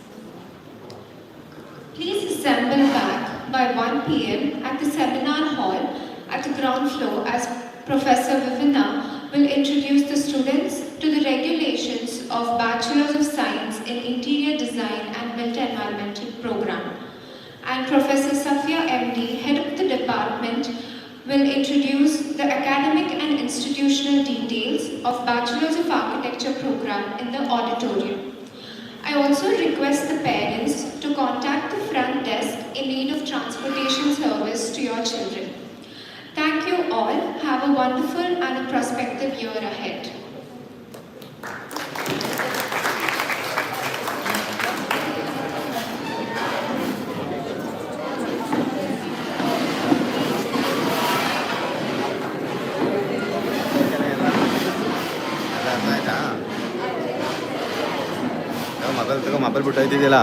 Please assemble back by 1 p.m. at the seminar hall at the ground floor as Professor Vivina will introduce the students to the regulations of Bachelor of Science in Interior Design and Built Environmental Program. And Professor Safia MD, Head of the Department, will introduce the academic and institutional details of Bachelors of Architecture program in the auditorium. I also request the parents to contact the front desk in need of transportation service to your children. Thank Thank you all. Have a wonderful and a prospective year ahead. Mobile ಬಿಟ್ಟೈತಿದ್ದಿಲ್ಲ